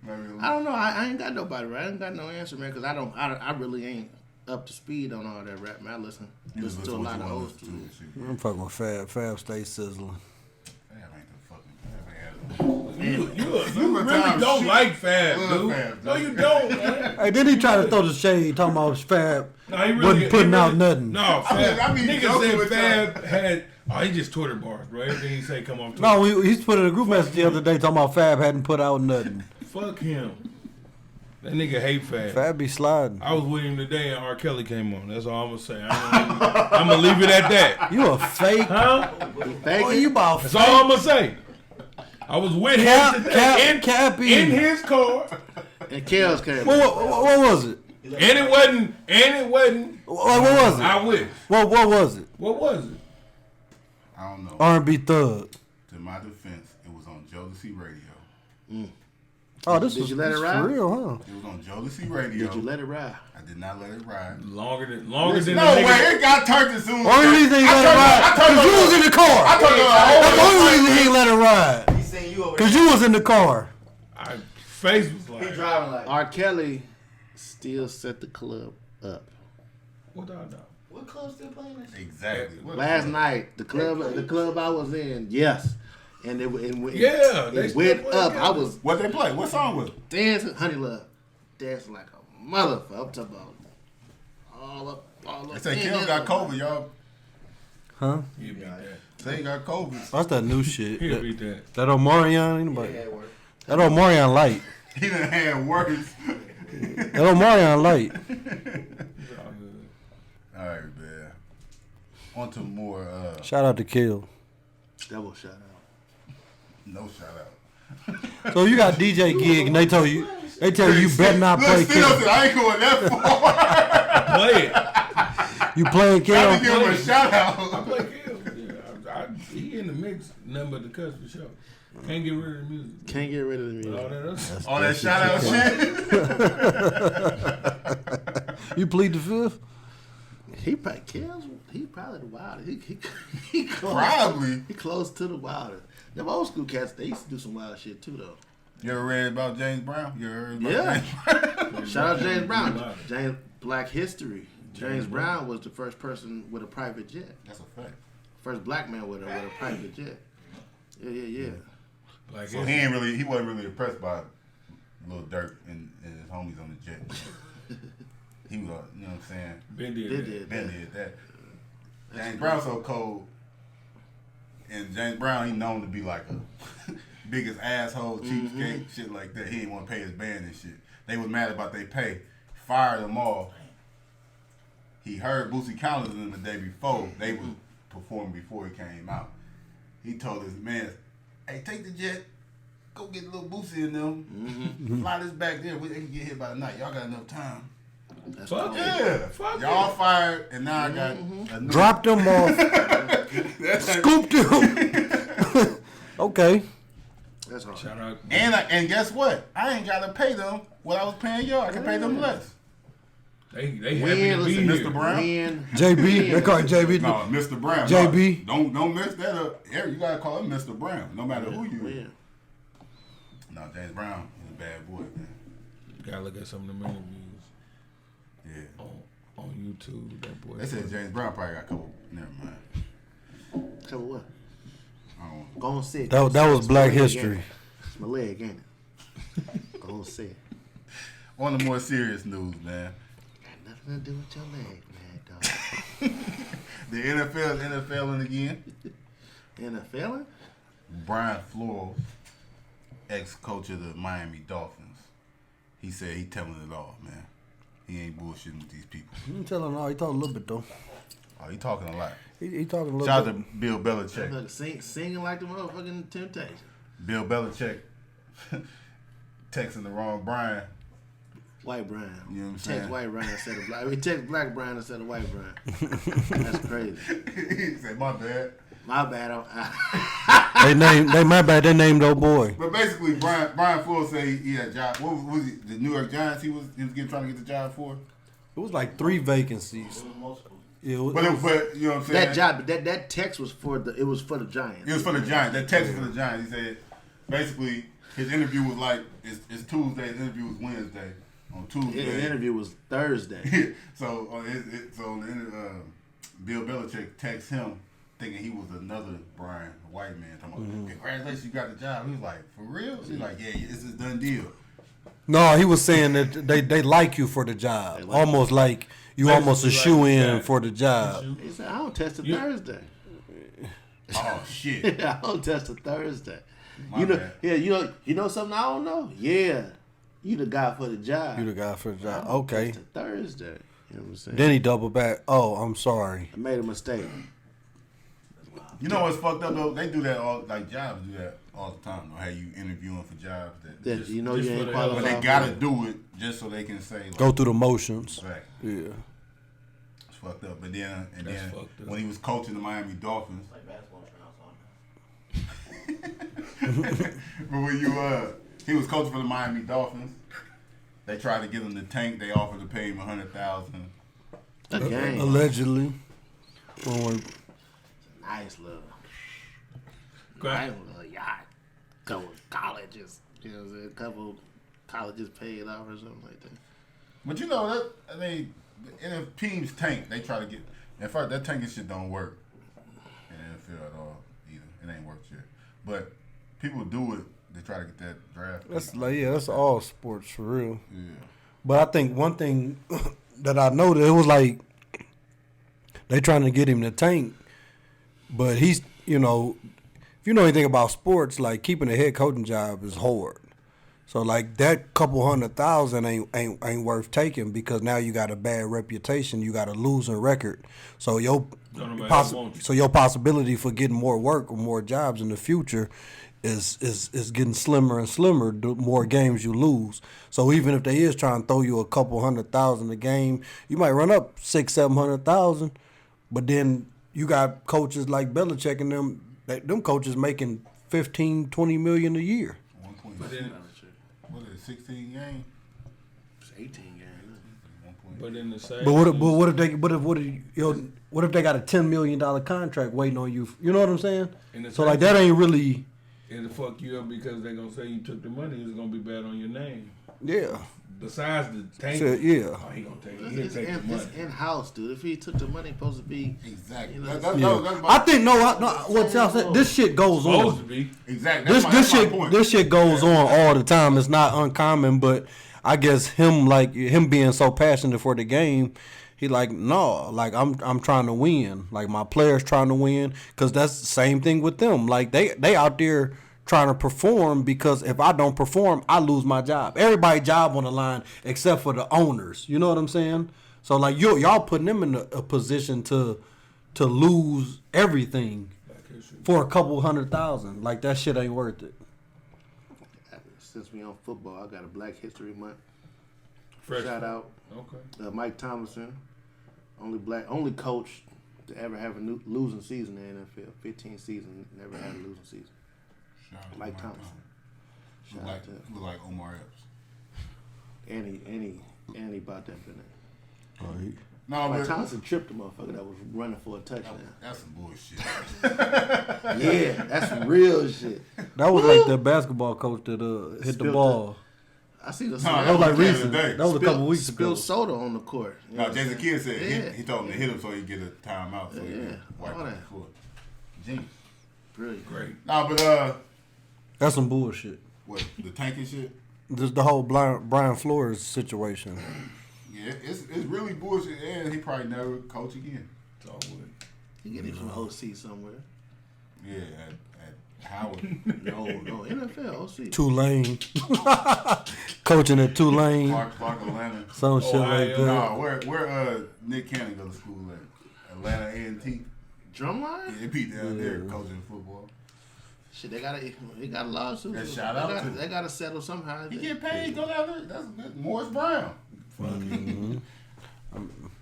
Yeah. I don't know. I ain't got nobody, right? I ain't got no answer, man, because I really ain't up to speed on all that rap, man. I listen to a lot of old school. I'm fucking with Fab. Fab stay sizzling. You really don't like Fab, dude. No, you don't, man. Hey, then he tried to throw the shade talking about Fab No, he really wasn't putting he out really- nothing. No, Fab. I mean, nigga joking said with Fab had. Oh, he just Twitter bars, bro. Everything he say come off Twitter. No, he's put in a group message the other day talking about Fab hadn't put out nothing. Fuck him. That nigga hate Fab. Fab be sliding. I was with him today and R. Kelly came on. That's all I'm gonna say. I'm gonna leave it at that. You a fake? Huh? Boy, you about That's fake. all I'm gonna say. I was with him today in his car, And Kels came. What was it? and it wasn't. What was it? I wish. What was it? What was it? I don't know. R&B Thug. To my defense, it was on Jodeci Radio. Oh, this Did was you let it this ride? for real, huh? It was on Jodeci Radio. Did you let it ride? I did not let it ride. Longer than No the way, nigga. it got turned as soon as Only reason he let it ride because you was in the car. I turned That's the on only reason he ain't let it ride. He seen you over Because you was in the car. Face was He like, driving like. R. Kelly still set the club up. what I know? What club still playing that shit? Exactly. What Last night, the club I was in, yes, and it Yeah, they it still went play up. together. I was What they play? What song was it? dancing, Honey Love, dancing like a motherfucker. I'm talking about all up. They say Kim got COVID, y'all. Huh? He beat that. Say he got COVID. That's that new shit. He beat that. That Omarion, anybody? Yeah, it worked. That Omarion light. He done had words. That Omarion light. It's all good. All right, man. On to more. Shout out to Kill. Double shout out. No shout out. So you got DJ gig and they tell you better not play Look, still, Kill. I ain't going that far. Play it. You playing I Kill? didn't give him a shout I out. play Kill. Yeah, he in the mix. Nothing but the cuss for sure. Can't get rid of the music. Can't get rid of the music. All that other All that shout out shit. You plead the fifth? He probably the wildest. He close. Probably. He close to the wildest. Them old school cats, they used to do some wild shit too, though. You ever read about James Brown? You ever heard about Yeah. James Brown? Shout out James Brown. James Black History. James Brown was the first person with a private jet. That's a fact. First black man with a private jet. Yeah. Like So he wasn't really impressed by Lil Durk and his homies on the jet. He was, you know what I'm saying? Ben did They that. did Ben that. did that. James Brown so cold, and James Brown he known to be like a biggest asshole, cheapskate, shit like that. He didn't want to pay his band and shit. They was mad about they pay, fired them all, he heard Boosie Collins in the day before. They was performing before he came out. He told his man, "Hey, take the jet, go get little Boosie in them, fly this back there. They can get here by the night. Y'all got enough time." That's Fuck cool. Yeah, Fuck y'all fired, and now I got a new Dropped him off, scooped him. Okay. That's hard. Shout out. and guess what? I ain't gotta pay them what I was paying y'all. I can pay them less. They happy to be Listen, here. Mr. Brown. JB, they call it JB. No, Mr. Brown. JB. No, don't mess that up. You gotta call him Mr. Brown, no matter who you is. No, James Brown is a bad boy, man. Gotta look at some of them interviews Yeah. on YouTube. That boy. They said James Brown probably got a couple. Never mind. Couple what? I don't Go on, say it. That was Black It's my leg, History. ain't it? It's my leg, ain't it? Go on, say it. On the more serious news, man. Got nothing to do with your leg, man, dog. The NFL is NFLing again. NFL? Brian Flores, ex-coach of the Miami Dolphins, he said he telling it all, man. He ain't bullshitting with these people. He didn't tell him all. He talked a little bit though. Oh, he talking a lot. He talking a little Shout bit. out to Bill Belichick. Look, singing like the motherfucking Temptation. Bill Belichick texting the wrong Brian. White Brian. You know what I'm saying? Text white Brian instead of black. We text black Brian instead of white Brian. That's crazy. He said, my bad. My bad. They named old boy. But basically, Brian Flores said he had a job. What was he? The New York Giants he was trying to get the job for? It was like 3 vacancies. Yeah, But you know what I'm saying? That job, that text was for the Giants. It was for the Giants. That text was for the Giants. He said, basically, his interview was like, it's Tuesday. His interview was Wednesday. On Tuesday. The interview was Thursday. So Bill Belichick texts him thinking he was another Brian, a white man. Talking about, congratulations, you got the job. He was like, for real? He's like, yeah, this is a done deal. No, he was saying that they like you for the job. Almost like you almost a shoe in for the job. He said, I don't test a Thursday. Oh, shit. I don't test a Thursday. My bad. You know something I don't know? Yeah. You the guy for the job. You the guy for the job. I don't Okay. test a Thursday. You know what I'm saying? Then he doubled back. Oh, I'm sorry. I made a mistake. You know what's fucked up, though? They do that all, like, jobs do that all the time, though. How you interviewing for jobs that That you know just you for ain't the qualified. but they gotta do it just so they can say, like, Go through the motions. right. Yeah. It's fucked up. But then, That's fucked up. when he was coaching the Miami Dolphins, Like basketball tryouts on. but when he was coaching for the Miami Dolphins, they tried to give him the tank. They offered to pay him $100,000. A game. Allegedly. Or Nice little. Go ahead. Nice little yacht. Couple colleges. You know what I'm saying? A couple colleges paid off or something like that. But you know that in a team's tank, they try to get. In fact, that tanking shit don't work in the NFL at all either. It ain't worked yet. But people do it. They try to get that draft. that's pick. like that's all sports for real. Yeah. But I think one thing that I noticed, it was like they trying to get him to tank, but he's if you know anything about sports, like keeping a head coaching job is hard. So like that couple $100,000 ain't worth taking because now you got a bad reputation, you got a losing record. So your possibility for getting more work or more jobs in the future is getting slimmer and slimmer the more games you lose. So even if they is trying to throw you a couple $100,000 a game, you might run up $600,000-700,000, but then you got coaches like Belichick and them coaches making $15-20 million a year. 1.6. But then, What is it? 16 games. It's 18 games. but in the same. What if they got a $10 million contract waiting on you? You know what I'm saying? In the So same- like that ain't really. It'll fuck you up because they're gonna say you took the money. It's gonna be bad on your name. Yeah. Besides the tank, So, yeah. oh, he gonna take. He'll It's take the money. in-house, dude. If he took the money, it's supposed to be Exactly. You know, That's Yeah. my, I think what y'all said. This shit goes Supposed to on. be. exactly. This That's my shit point. this shit goes on all the time. It's not uncommon, but I guess him being so passionate for the game, he like no, like I'm trying to win. Like my players trying to win because that's the same thing with them. Like they out there trying to perform because if I don't perform, I lose my job. Everybody's job on the line except for the owners. You know what I'm saying? So like y'all putting them in a position to lose everything for a couple $100,000. Like that shit ain't worth it. Since we on football, I got a Black History Month. Fresh Shout out, Mike Tomlinson, only coach to ever have a losing season in the NFL. 15 seasons, never had a losing season. Shout out to Mike Tomlinson. Look like Omar Epps. And he about that finna. No, Mike but Tomlinson tripped the motherfucker that was running for a touchdown. that's some bullshit. Yeah, that's some real shit. That was like the basketball coach that hit the Spilled ball. I see the Nah, That was like the other recent. day. That was a couple weeks ago. Spilled soda on the court. You know No, what Jason I'm Kidd saying? said he told him to hit him so he get a timeout so he can wipe all off that. the floor. Genius. Brilliant. Great. Nah, but That's some bullshit. what, the tanking shit? Just the whole Brian Flores situation. Yeah, it's really bullshit, and he probably never coach again. It's all wood. He get it from OC somewhere. Yeah, at Howard. No, NFL, OC. Tulane. Coaching at Tulane. Clark Atlanta. Some shit like that. No, where Nick Cannon go to school at? Atlanta A&T. Drumline? Yeah, they beat down there coaching football. Shit, they got a lawsuit. Yeah, shout out to They gotta settle somehow. He get paid, go down there. That's Morris Brown. Mm-hmm.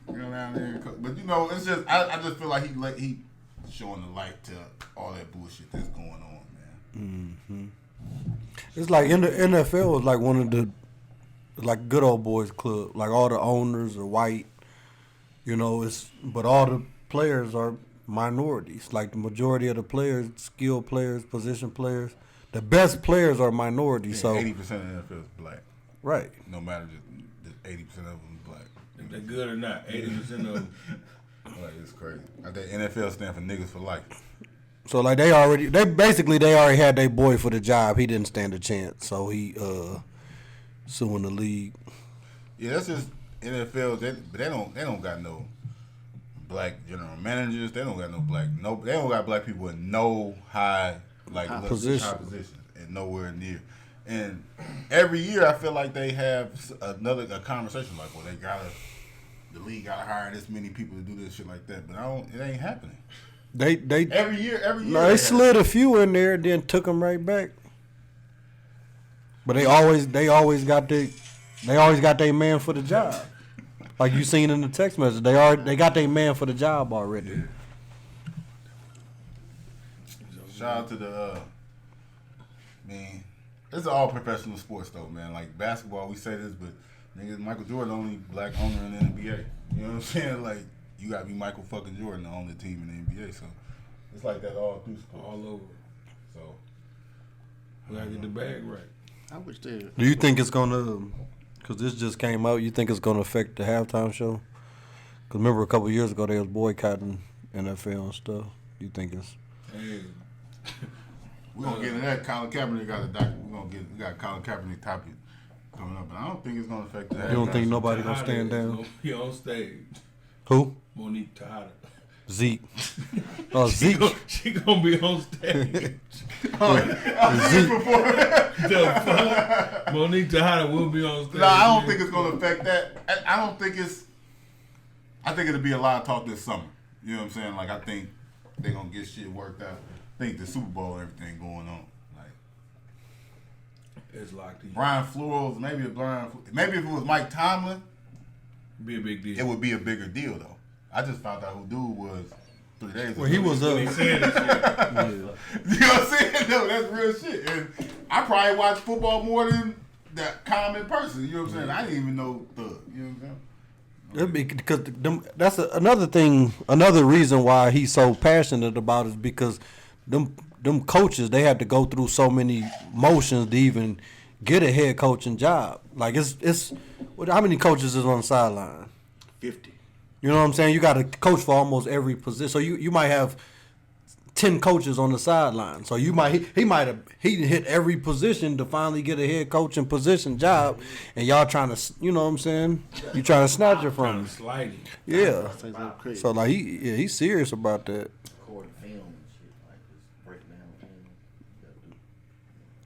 Go down there and but it's just I just feel like he showing the light to all that bullshit that's going on, man. Mm-hmm. It's like in the NFL is like one of the like good old boys club. Like all the owners are white, but all the players are minorities. Like the majority of the players, skilled players, position players, the best players are minorities. So 80% of the NFL is black. Right. No matter just 80% of them is black. If they're good or not, 80% of them. Like it's crazy. Like that NFL stand for niggas for life. So like they already had their boy for the job. He didn't stand a chance. So he suing the league. Yeah, that's just NFL. They don't got no black general managers. They don't got black people in no high position and nowhere near. And every year I feel like they have a conversation like, well, the league gotta hire this many people to do this shit like that. But it ain't happening. They every year. No, they slid a few in there, then took them right back. But they always got their man for the job. Like you seen in the text message, they got their man for the job already. Shout out to the man. It's all professional sports though, man. Like basketball, we say this, but nigga, Michael Jordan the only black owner in the NBA. You know what I'm saying? Like you gotta be Michael fucking Jordan to own the team in the NBA. So it's like that all through sports. All over. So We gotta get the bag right. I wish they. Do you think it's gonna? Because this just came out. You think it's gonna affect the halftime show? Because remember a couple years ago they was boycotting NFL and stuff. You think it's? Hey. we're gonna get into that. Colin Kaepernick got a doctor. We got Colin Kaepernick topic coming up, but I don't think it's gonna affect the halftime. You don't think show. nobody gonna stand down? Gonna be on stage. Who? Monique Tejada. Zeke. Oh, Zeke. She gonna be on stage. Zeke. The fuck? Monique Tejada will be on stage. No, I don't think it's gonna affect that. I don't think it's. I think it'll be a lot of talk this summer. You know what I'm saying? Like I think they're gonna get shit worked out. I think the Super Bowl and everything going on. Like It's locked in. Brian Flores, maybe if it was Mike Tomlin, Be a big deal. it would be a bigger deal though. I just found out who dude was 3 days ago. Well, he was He said this shit. Yeah. You know what I'm saying? No, that's real shit. And I probably watch football more than the common person. You know what I'm saying? I didn't even know Thug. You know what I'm saying? It'd be because that's another thing. Another reason why he's so passionate about it is because them coaches, they had to go through so many motions to even get a head coaching job. Like it's how many coaches is on the sideline? 50. You know what I'm saying? You got to coach for almost every position. So you might have 10 coaches on the sideline. So you might he hit every position to finally get a head coaching position job, and y'all trying to, you know what I'm saying? You trying to snatch it from him. Sliding. Yeah. Crazy. So like he's serious about that. Recording film and shit, like just breaking down film. You gotta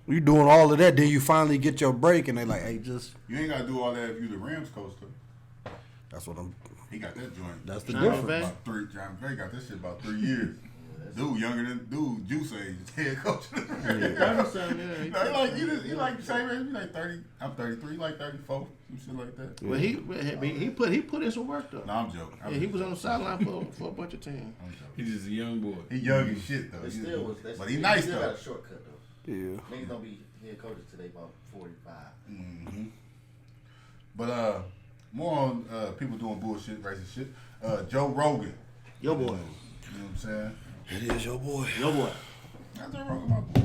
do. You doing all of that, then you finally get your break, and they like, hey, just You ain't gotta do all that if you the Rams coach though. That's what I'm. He got that joint. That's the John difference. McVay? About three. John McVay got this shit about 3 years. Dude, younger than Juice age, head coach. He like the same age. He like 30. I'm 33. He like 34. Some shit like that. Well, he put in some work though. No, I'm joking. Yeah, he was on the sideline for a bunch of teams. I'm joking. He's just a young boy. He young as shit though. But he nice still though. got a shortcut though. Yeah. Niggas don't be head coaches till they about 45. Mm-hmm. But more on people doing bullshit, racist shit. Joe Rogan. Yo boy. You know what I'm saying? It is your boy. Yo boy. Not Joe Rogan, my boy.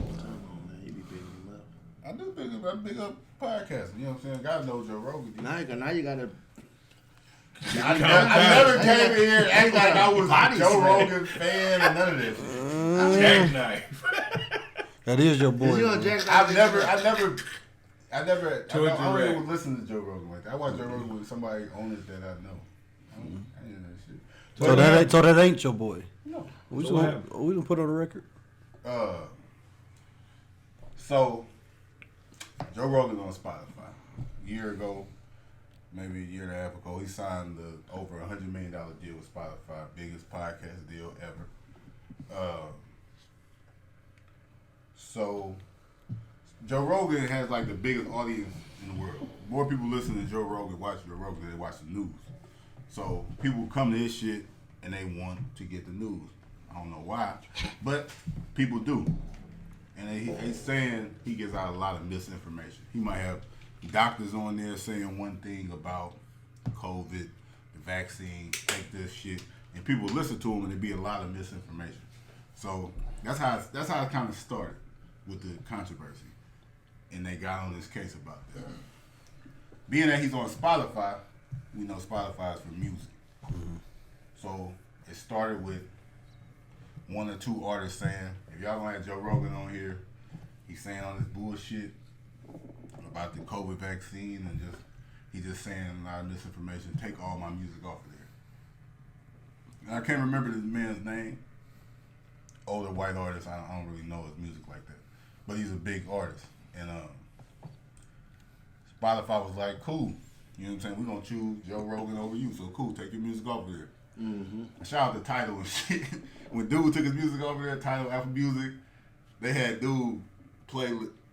He be bigging him up. I do big up podcasting. You know what I'm saying? Gotta know Joe Rogan. Now you gotta. I never came in here acting like I was a Joe Rogan fan or none of this. Jackknife. That is your boy. You know, man. Jack, I don't Direct. even listen to Joe Rogan like that. I watch Joe Rogan with somebody on it that I know. I didn't know that shit. So that ain't your boy. No. We So what just happened? we done put on the record. So Joe Rogan's on Spotify. A year ago, maybe a year and a half ago, he signed the over $100 million deal with Spotify, biggest podcast deal ever. So Joe Rogan has like the biggest audience in the world. More people listen to Joe Rogan, watch Joe Rogan than they watch the news. So people come to his shit and they want to get the news. I don't know why, but people do. And he's saying he gives out a lot of misinformation. He might have doctors on there saying one thing about COVID, the vaccine, take this shit, and people listen to him and there be a lot of misinformation. So that's how it kind of started with the controversy, and they got on this case about that. Being that he's on Spotify, we know Spotify is for music. So it started with one or two artists saying, if y'all gonna have Joe Rogan on here, he's saying all this bullshit about the COVID vaccine and he's just saying a lot of misinformation, take all my music off of there. And I can't remember this man's name. Older white artist, I don't really know his music like that. But he's a big artist. And Spotify was like, cool. You know what I'm saying? We're gonna choose Joe Rogan over you, so cool, take your music off of there. Mm-hmm. Shout out to Tidal and shit. When dude took his music over there, Tidal, Apple Music, they had dude play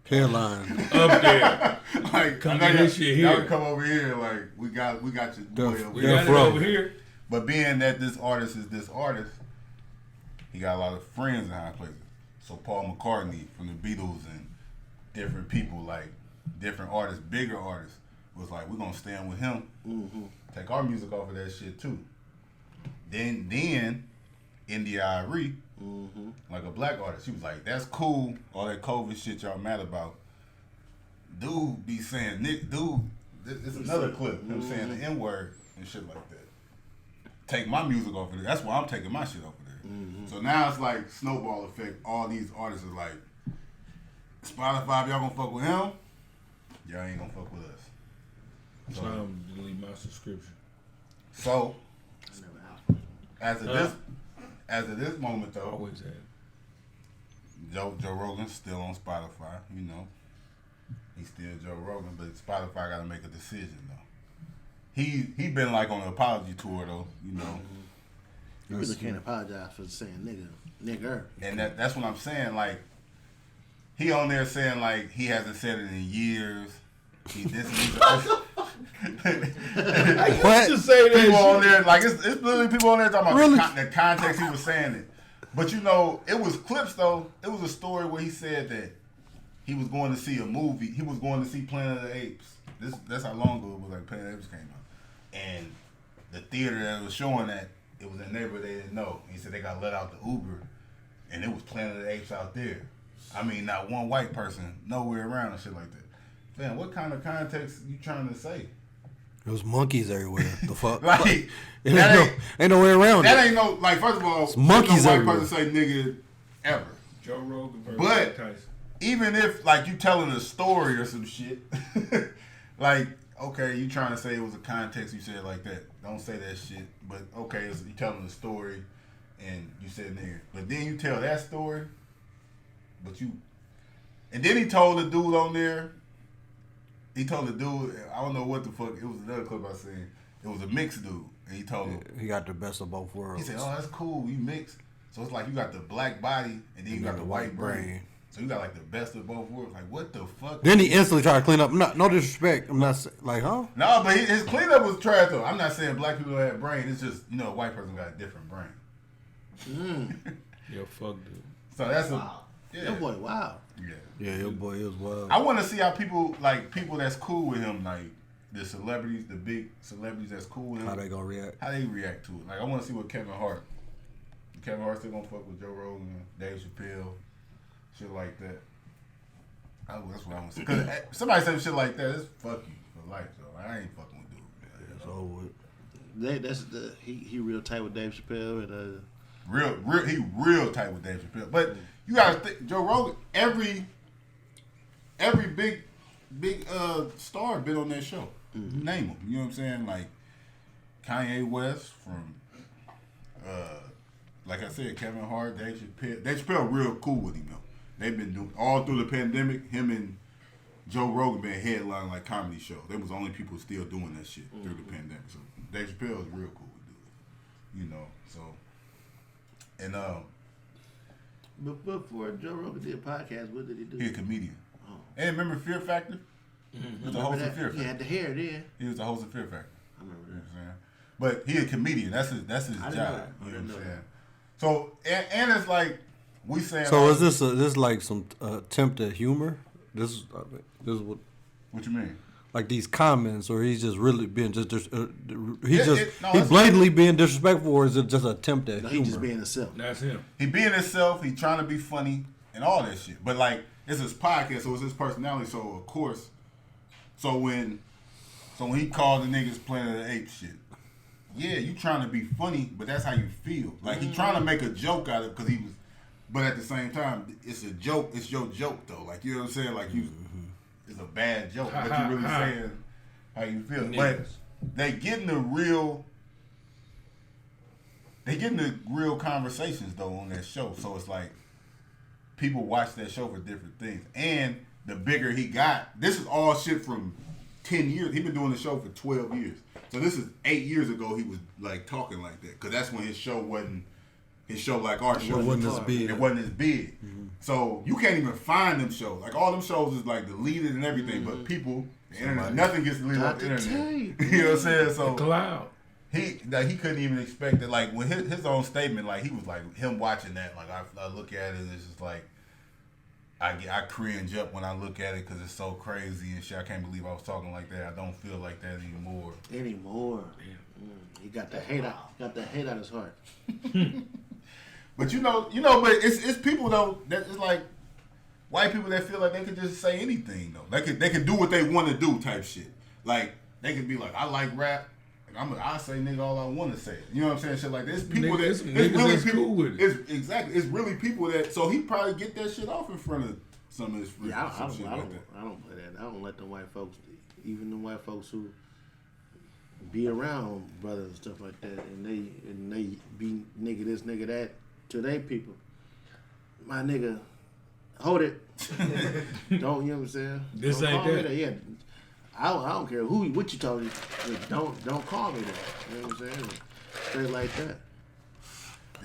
Headline. Up there. like, Come I know get this shit y'all here. come over here, like we got your boy over We here. got it over here. But being that this artist is this artist, he got a lot of friends in high places. So Paul McCartney from the Beatles and different people, like different artists, bigger artists, was like, we're gonna stand with him. Mm-hmm. Take our music off of that shit too. Then India Arie, like a black artist, she was like, that's cool, all that COVID shit y'all mad about. Dude be saying, this is another clip, him saying the N-word and shit like that. Take my music off of there. That's why I'm taking my shit off of there. So now it's like snowball effect. All these artists are like, Spotify, if y'all gonna fuck with him, y'all ain't gonna fuck with us. So I'm delete my subscription. So as of this moment though, Always had. Joe Rogan's still on Spotify, you know. He's still Joe Rogan, but Spotify gotta make a decision though. He been like on an apology tour though, you know. You really can't apologize for saying nigger. And that's what I'm saying, like he on there saying like he hasn't said it in years. He this What? Just say that people shit. on there, like it's literally people on there talking about Really? the context he was saying it. But you know, it was clips though. It was a story where he said that he was going to see a movie. He was going to see Planet of the Apes. That's how long ago it was like Planet of the Apes came out. And the theater that was showing that, it was a neighborhood they didn't know. He said they got let out the Uber and it was Planet of the Apes out there. I mean, not one white person nowhere around and shit like that. Man, what kind of context you trying to say? It was monkeys everywhere. The fuck? Like, ain't no way around that it. ain't no, like, first of all, It's monkeys no white everywhere. person say nigga ever. Joe Rogan versus But Tyson. even if, like, you telling a story or some shit, like, okay, you trying to say it was a context, you said it like that. Don't say that shit. But, okay, you telling a story and you said nigga. But then you tell that story, but you... And then he told the dude on there, I don't know what the fuck, it was another clip I seen. It was a mixed dude, and he told him He got the best of both worlds. he said, "Oh, that's cool. You mixed, so it's like you got the black body and then you got the white brain. So you got like the best of both worlds. Like what the fuck?" Then he instantly tried to clean up. No disrespect. I'm not like, huh? No, but his cleanup was trash though. I'm not saying black people have brain. It's just a white person got a different brain. Yo, fuck dude. So that's Wow. That boy, wow. Yeah, your boy is wild. I want to see how people that's cool with him, like the celebrities, the big celebrities that's cool with him, How they gonna react? how they react to it. Like I want to see what Kevin Hart still gonna fuck with Joe Rogan, Dave Chappelle, shit like that. That's what I want to see. Cause somebody said shit like that, it's fuck you for life. So I ain't fucking with dude. It's over with. He real tight with Dave Chappelle and He real tight with Dave Chappelle. But you gotta think, Joe Rogan, every big star been on that show. Name them. You know what I'm saying? Like Kanye West from, like I said, Kevin Hart, Dave Chappelle. Dave Chappelle real cool with him though. They've been doing all through the pandemic. Him and Joe Rogan been headlining like comedy shows. They was the only people still doing that shit through the pandemic. So Dave Chappelle is real cool with dude. You know, so. And But before Joe Rogan did a podcast, what did he do? he a comedian. Oh. And remember Fear Factor? He was the host of Fear He Factor. had the hair there. He was the host of Fear Factor. I remember You know that. what I'm saying? But he a comedian. That's his I didn't know job. that. You know what I I'm didn't know saying? So and it's like we saying. So like, is this like some attempt at humor? This is what what you mean? like these comments, or he's just really being Yeah, he's it's- blatantly being disrespectful, or is it just an attempt at No, humor? he just being himself. That's him. He being himself. He trying to be funny and all that shit. But like it's his podcast, so it's his personality. So of course, so when he called the niggas Planet of the Apes shit. Yeah, you trying to be funny, but that's how you feel. Like he trying to make a joke out of it because he was, but at the same time, it's a joke. It's your joke though. Like you know what I'm saying? Like you, it's a bad joke, but you really saying how you feel. But they getting the real conversations though on that show. So it's like people watch that show for different things. And the bigger he got, this is all shit from 10 years. He been doing the show for 12 years. So this is 8 years ago he was like talking like that. Because that's when his show wasn't like our show. It wasn't as big. It wasn't as big. So you can't even find them shows. Like all them shows is like deleted and everything. But people, the internet, nothing gets deleted off the internet. You know what I'm saying? So Cloud. he couldn't even expect it. Like when his own statement, like he was like him watching that. Like I look at it, and it's just like I cringe up when I look at it because it's so crazy and shit. I can't believe I was talking like that. I don't feel like that anymore. He got the hate out. Got the hate out his heart. But but it's people though that it's like white people that feel like they could just say anything though. They could do what they want to do type shit. Like they could be like, I like rap. I say nigga all I want to say. You know what I'm saying? Shit like this. People Niggas- that niggas it's really that's people. cool with it. It's exactly. It's really people that. So he probably get that shit off in front of some of his friends. Yeah, I some shit like that. don't play that. I don't let the white folks, even the white folks who be around brothers and stuff like that, and they be nigga this, nigga that to they people. My nigga, hold it. Don't you know what I'm saying? This Don't ain't call me that. Yeah, I don't care what you talking. Don't call me that. You know what I'm saying? Straight like that.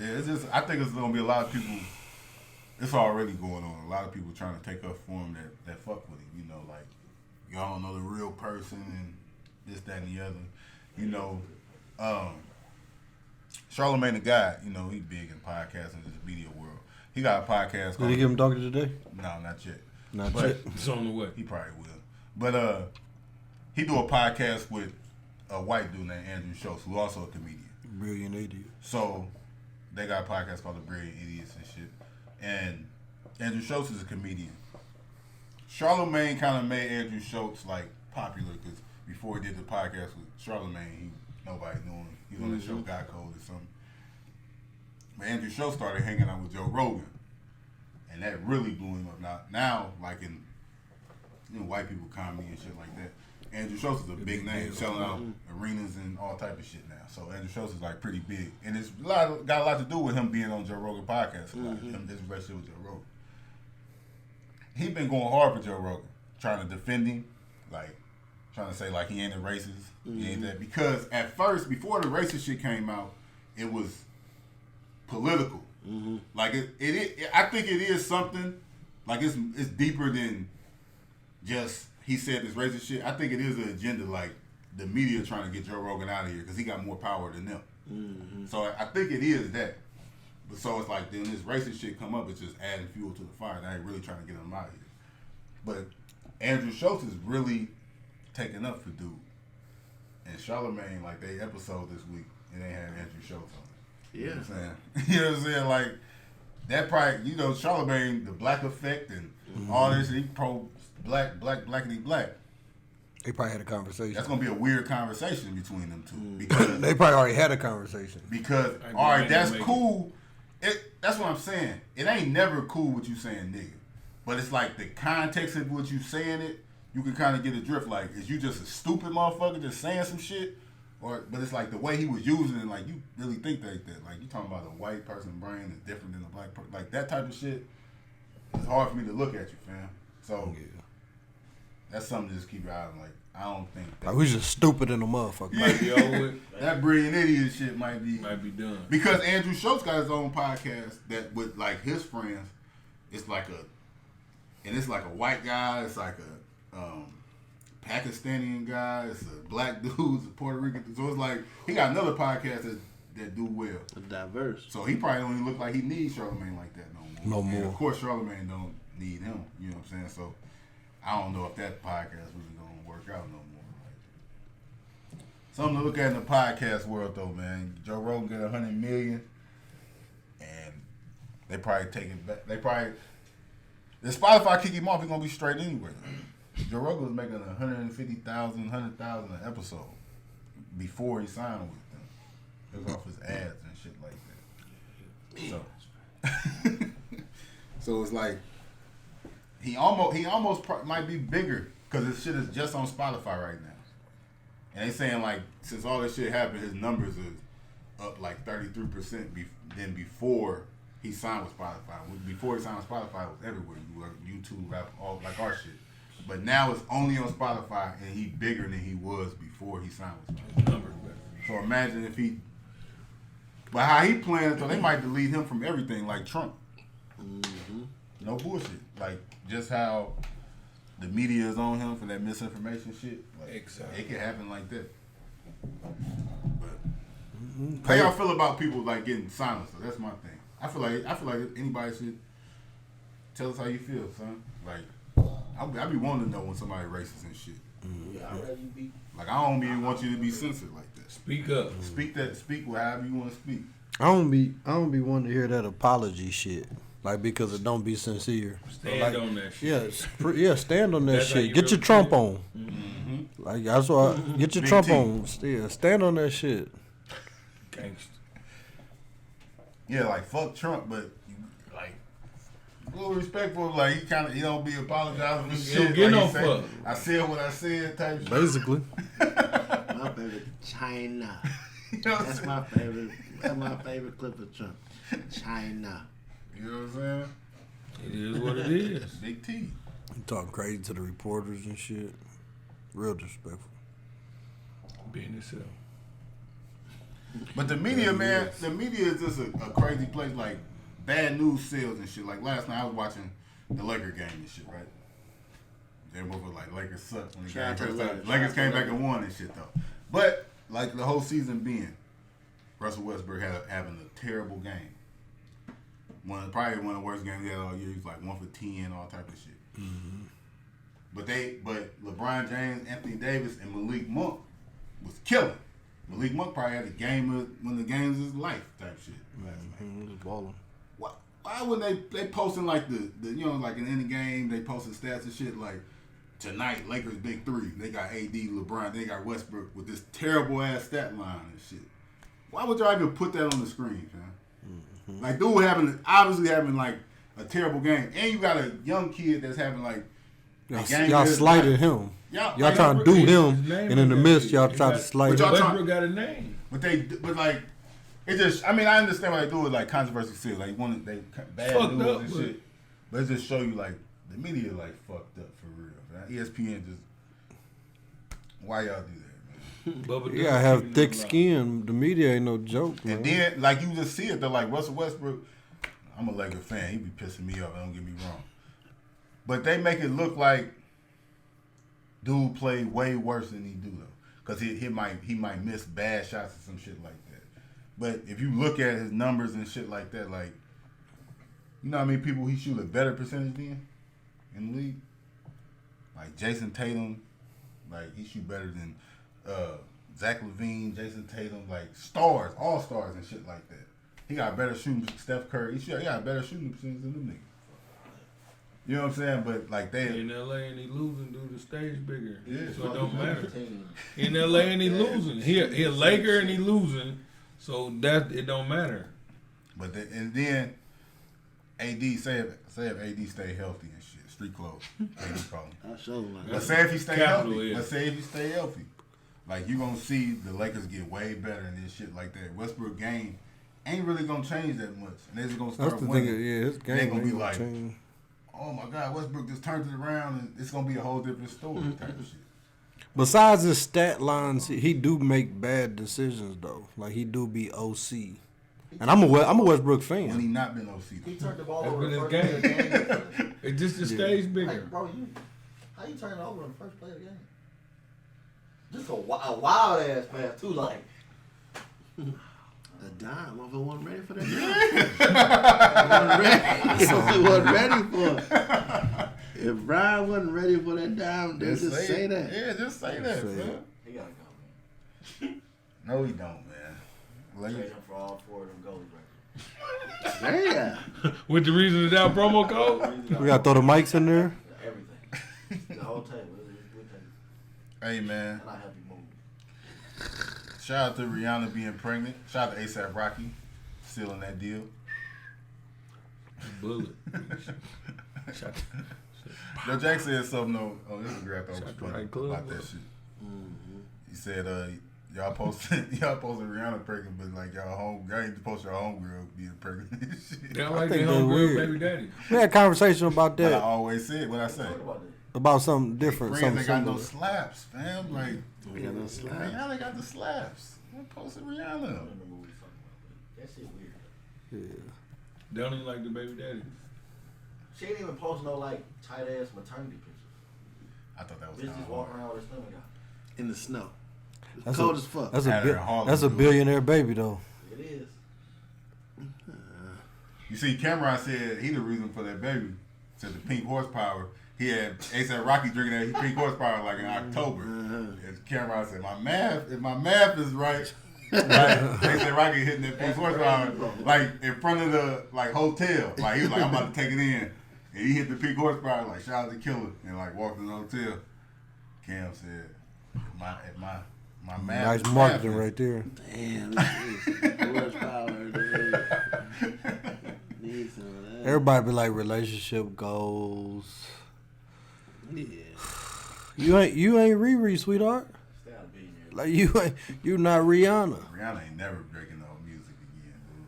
Yeah, it's just. I think it's gonna be a lot of people. It's already going on. A lot of people trying to take up for him that fuck with him. You know, like y'all don't know the real person and this, that, and the other. You know, Charlamagne the God. You know, he big in podcasting in the media world. He got a podcast. Did he give him doctor today? No, not yet. Not But- yet. It's on the way. He probably will. But he do a podcast with a white dude named Andrew Schultz, who's also a comedian. Brilliant idiot. So they got a podcast called The Brilliant Idiots and shit. And Andrew Schultz is a comedian. Charlamagne kind of made Andrew Schultz like popular because before he did the podcast with Charlamagne, nobody knew him. He was on the show Got Cold or something. But Andrew Schultz started hanging out with Joe Rogan, and that really blew him up. Now, like in white people comedy and shit like that, Andrew Schultz is a big name, selling out arenas and all type of shit now. So Andrew Schultz is like pretty big, and it's got a lot to do with him being on Joe Rogan podcast. His relationship with Joe Rogan. He been going hard for Joe Rogan, trying to defend him, like trying to say like he ain't a racist, he ain't that. Because at first, before the racist shit came out, it was political. Like I think it is something. Like it's deeper than just he said this racist shit. I think it is an agenda. Like the media trying to get Joe Rogan out of here because he got more power than them. So I think it is that. But so it's like then this racist shit come up, it's just adding fuel to the fire. They ain't really trying to get him out of here. But Andrew Schultz is really taking up for dude. And Charlamagne, like they episode this week, and they had Andrew Schultz on it. You know what I'm saying? You know what I'm saying? Like that probably, you know, Charlamagne, the black effect and all this, he pro blackity black. They probably had a conversation. That's gonna be a weird conversation between them two because they probably already had a conversation. Because all right, that's cool. That's what I'm saying. It ain't never cool what you saying, nigga. But it's like the context of what you saying it, you can kind of get a drift. Like, is you just a stupid motherfucker just saying some shit? But it's like the way he was using it, like you really think that. Like you talking about a white person's brain is different than a black person. Like that type of shit, it's hard for me to look at you, fam. So that's something to just keep your eye on. Like I don't think that like we just stupid in a motherfucker. Might be over with. That brilliant idiot shit might be done. Because Andrew Schultz got his own podcast that with like his friends, it's like a white guy, it's like a Pakistani guy, it's a black dude, it's a Puerto Rican. So it's like he got another podcast that do well. Diverse. So he probably don't even look like he needs Charlamagne like that no more. And of course Charlamagne don't need him. You know what I'm saying? So I don't know if that podcast really gonna work out no more. Like, something to look at in the podcast world though, man. Joe Rogan get 100 million, and they probably take it back. If Spotify kick him off, he gonna be straight anyway. Joe Rogan was making 150,000, 100,000 an episode before he signed with them. It was off his ads and shit like that. So it's like he almost might be bigger because his shit is just on Spotify right now. And they saying like since all this shit happened, his numbers are up like 33% than before he signed with Spotify. Before he signed with Spotify, it was everywhere. YouTube, rap, all like our shit. But now it's only on Spotify, and he bigger than he was before he signed with Spotify. So imagine if he. But how he playing, so they might delete him from everything like Trump. No bullshit. Like just how the media is on him for that misinformation shit. Like, exactly. It can happen like that. But how y'all feel about people like getting silenced? That's my thing. I feel like anybody should tell us how you feel, son. Like I be wanting to know when somebody racist and shit. Yeah, I'd rather you be. Like I don't even want you to be censored like that. Speak up. Speak however you want to speak. I don't be wanting to hear that apology shit. Like because it don't be sincere. Stand on that shit. Yeah, stand on that shit. Get your Trump on. Like that's why. Get your Trump on. Yeah, stand on that shit. Gangster. Yeah, like fuck Trump, but like a little respectful. Like he don't be apologizing for shit. Get like no fuck. I said what I said type shit. Basically. My favorite China. You know what That's I'm my favorite. That's my favorite clip of Trump. China. You know what I'm saying? It is what it is. Big T. You talking crazy to the reporters and shit. Real disrespectful. Being itself. But the media, man, the media is just a crazy place. Like bad news sells and shit. Like last night I was watching the Laker game and shit, right? Everyone was like, Lakers suck when the game first started. Lakers came back and won and shit though. But like the whole season being, Russell Westbrook having a terrible game. Probably one of the worst games he had all year. He was like 1 for 10, all type of shit. But LeBron James, Anthony Davis, and Malik Monk was killing. Malik Monk probably had one of the games of his life type shit. He was balling. Why wouldn't they posting like the you know like in the game they posting stats and shit like tonight Lakers big three, they got AD, LeBron, they got Westbrook with this terrible ass stat line and shit. Why would y'all even put that on the screen, fam? Like dude obviously having like a terrible game, and you got a young kid that's having like Y'all slighted him. Y'all trying to do him, and in the midst y'all try to slight him. Westbrook got a name. But like it just, I mean, I understand why they do it like controversy shit, like they bad news and shit. But it just show you like the media like fucked up for real. Man. ESPN just Why y'all do that, man? Bubba You Dip gotta have keeping thick it alive. skin. The media ain't no joke, man. And then, like, you just see it, though. Like, Russell Westbrook, I'm a Lakers fan. He be pissing me off. Don't get me wrong. But they make it look like dude played way worse than he do, though. Because he might miss bad shots or some shit like that. But if you look at his numbers and shit like that, like, you know how many people he shoot a better percentage than in the league? Like, Jason Tatum, like, he shoot better than Zach LaVine, Jason Tatum, like, stars, all stars and shit like that. He got better shooting Steph Curry. He got a better shooting percentage than them niggas. You know what I'm saying? But, like, they... In LA and he losing, do the stage bigger. Yeah. So it don't matter. In LA and he losing. He a Laker and he losing. So that it don't matter. But and then AD say if AD stay healthy and shit, street clothes. AD problem. I show like But say if he stay Capital, healthy. yeah. But say if he stay healthy. Like you gonna see the Lakers get way better and this shit like that. Westbrook game ain't really gonna change that much. And they're just gonna start That's the winning. thing. Yeah, his game They gonna ain't be gonna like, change. oh my God, Westbrook just turned it around and it's gonna be a whole different story type of shit. Besides his stat lines, he do make bad decisions though. Like he do be OC, and I'm a Westbrook When he fan. not been OC. He turned the ball That's over been the his first play of the game. It's just the stage bigger. Like, bro, how you turn it over in the first play of the game? Just a wild ass pass too, like. a dime. Motherfucker wasn't ready for that. He wasn't ready for it. If Brian wasn't ready for that dime, then just say that. Yeah, just say that, Say man. He gotta go, man. No, he don't, man. Trade Like, him for all 4 of them goalies right Damn. With the reason of that promo code? there. We gotta throw the mics in there. Everything. The whole table. We'll take it. hey, man. And I help you move. Shout out to Rihanna being pregnant. Shout out to A$AP Rocky sealing that deal. Bullet. Yo, Jack said something though on Instagram I thought was Shot the funny right club, about bro. that shit. He said, y'all posted Rihanna pregnant, but like y'all ain't supposed your homegirl being pregnant and shit. They don't like think their they're homegirl weird. baby daddy. We had a conversation about But I that, always said what I say. Talk about that. about something different, Friends something ain't got no similar. slaps, fam. Like We got no slaps. Rihanna got the slaps. I posted I Rihanna. don't remember what we was talking about, but that shit weird. They don't even like the baby daddy. She ain't even post no like tight ass maternity pictures. I thought that was Bitch kind just of walking hard. around with her stomach out. In the snow. It's That's cold a- as fuck. That's Had her in Harlem, a dude. billionaire baby though. It is. You see, Cameron said he the reason for that baby. Said the pink horsepower. He had A$AP Rocky drinking that pink horsepower like in October. And Cameron said, if my math is right, A$AP Rocky hitting that pink horsepower like in front of the like hotel. Like he was like, I'm about to take it in. And he hit the pink horsepower like shout out to Killer and like walked in the hotel. Cam said, my math. Nice is marketing mathing. right there. Damn, this is horsepower, dude. Need some of that. Everybody be like relationship goals. Yeah. You ain't Riri, sweetheart. Stay out of billionaire. Like you not Rihanna. Rihanna ain't never breaking no music again, dude.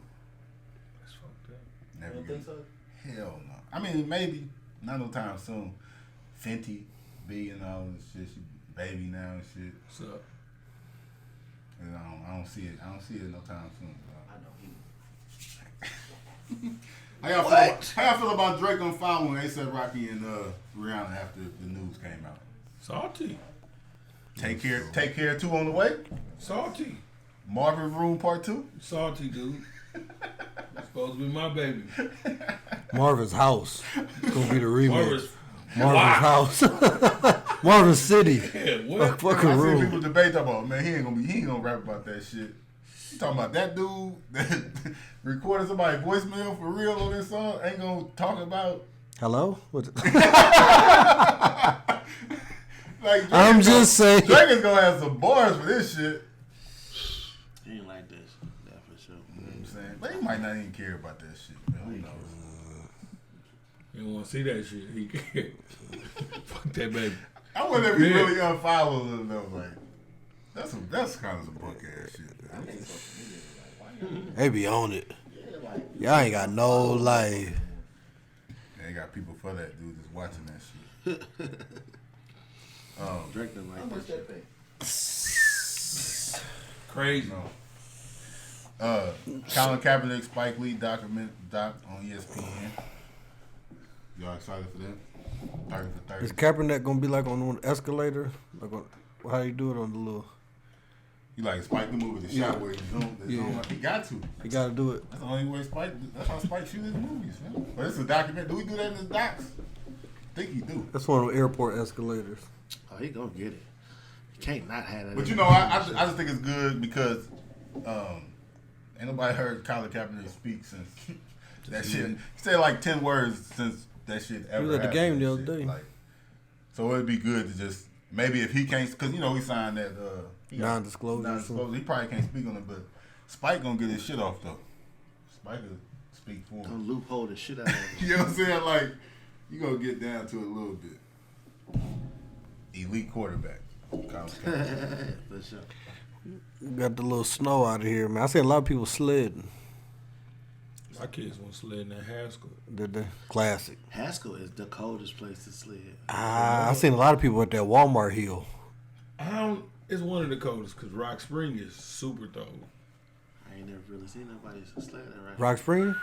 That's fucked up. You Never don't think so? Hell no. I mean, maybe. Not no time soon. Fenty B and all this shit. She baby now and shit. What's up? And I don't see it. I don't see it no time soon. I know he How y'all feel about Drake on following A$AP Rocky and Rihanna after the news came out? Salty. Take care 2 on the way. Salty. Marvin Room Part 2. Salty, dude. That's supposed to be my baby. Marvin's house. It's gonna be the remix. Marvin's Marvin's house. Marvin's city. Yeah, what? Fucking I see room. people debate about, man, he ain't gonna rap about that shit. You talking about that dude that recorded somebody's voicemail for real on this song? Ain't gonna talk about Hello? What? like Drake I'm is just gonna, saying. Drake is gonna have some bars for this shit. He ain't like that shit. That for sure. You know what I'm saying? But he might not even care about that shit, man. Who knows? You don't want to see that shit. He can't. Fuck that baby. I wonder if he Yeah. really unfollows him though. Like that's kind of some book ass shit. They be on it. Y'all ain't got no life. They got people for that dude just watching that shit. Drake done like How that much shit. that pay? Yikes. Crazy. Colin Kaepernick, Spike Lee doc on ESPN. Y'all excited for that? 30 for 30. Is Kaepernick gonna be like on an escalator? Like on, how you do it on the little? You like Spike the movie, the shot where he zoomed. He got to. He got to do it. That's the only way Spike. That's how Spike shoot his movies. Man. But it's a document. Do we do that in his docs? I think he do. That's one of the airport escalators. Oh, he gonna get it. You can't not have that. But you know, I just think it's good because ain't nobody heard Colin Kaepernick speak since that shit. He said like 10 words since that shit ever. He was at the game the other day. Like, so it'd be good to just maybe if he can't, because you know he signed that non-disclosure. He probably can't speak on it, but Spike gonna get his shit off though. Spike will speak for him. Don't loophole the shit out of it. You know what I'm saying? Like you gonna get down to it a little bit. Elite quarterback. Colin Kaepernick. For sure. Got the little snow out of here, man. I see a lot of people sledding. My kids went sledding at Haskell. Did they? Classic. Haskell is the coldest place to sled. I seen a lot of people at that Walmart hill. It's one of the coldest because Rock Spring is super cold. I ain't never really seen nobody sled that right. Rock Spring?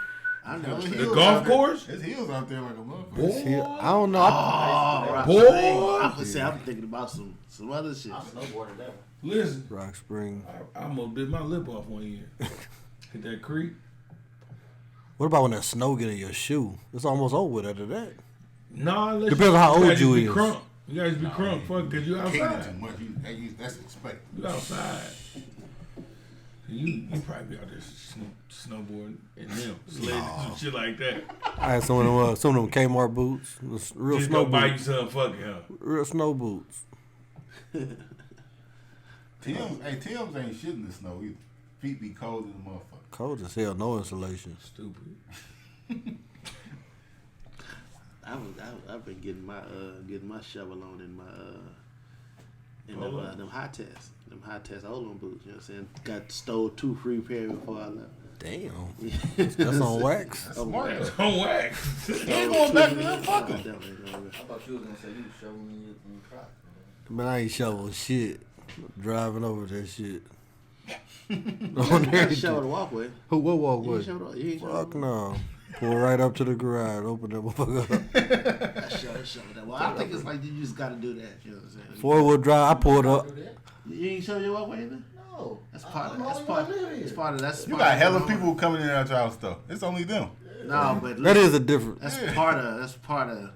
I never The seen The golf course? His heels out there like a motherfucker. I don't know. Rock Boy. Spring. I'm thinking about some other shit. I snowboarded that. Listen, Rock Spring. I almost bit my lip off one year. Hit that creek. What about when that snow get in your shoe? It's almost over with after that. Nah, Depends on how old you is. Crunk. You guys be crunk, fuck, because you Cater outside. too much. That's expected. You outside. You probably be out there snowboarding and them sledding some shit like that. I had some of them Kmart boots. Real Just snow go buy you boots. some fucking huh? Real snow boots. Tim's ain't shit in the snow either. Feet be cold as a motherfucker. Cold as hell, no insulation. Stupid. I've been getting my shovel on in them high tests. Them high test Olin boots, you know what I'm saying? Got stole 2 free pairs before I left. Damn. That's on wax. That's smart. It's on wax. He ain't going back to that fucker. I thought you was gonna say you shoveling in your truck. Man, I ain't shoveling shit. Driving over that shit. You gotta shovel the walkway. Who? What You walkway? ain't shovel the Fuck no. Pull right up to the garage. Open that motherfucker up. shovel that. Well, I think it's like you just gotta do that. You know what I'm saying? 4-wheel drive. I pulled up. You ain't shovel your walkway either? No. That's part of that's You got hella people coming in at your house though. It's only them. No, but That is a difference. that's part of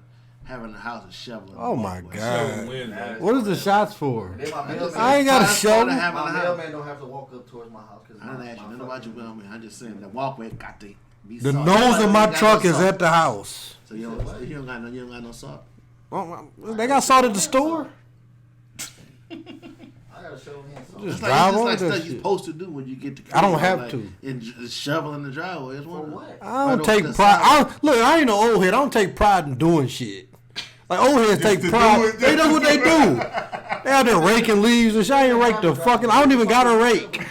having a house and shoveling. Oh my walkway. God. Wednesday. What is the shots for? Then my mailman, I ain't got a That's part of shovel. having my a house. mailman don't have to walk up towards my house. I didn't ask you nothing about your mailman. I'm just saying the walkway got to be The salt. nose of my You got truck no is salt. at the house. So you don't got no salt. They got salt at the store. I gotta show him something. Just It's drive like over stuff that you're shit. supposed to do when you get to. I don't have to. And shoveling the driveway is one. For of them. what? I don't Right take off the pride. side. Look, I ain't no old head. I don't take pride in doing shit. Like old heads take to pride. do it, They know what they do. They out there raking leaves and shit. I ain't rake the fucking. I don't even got a rake.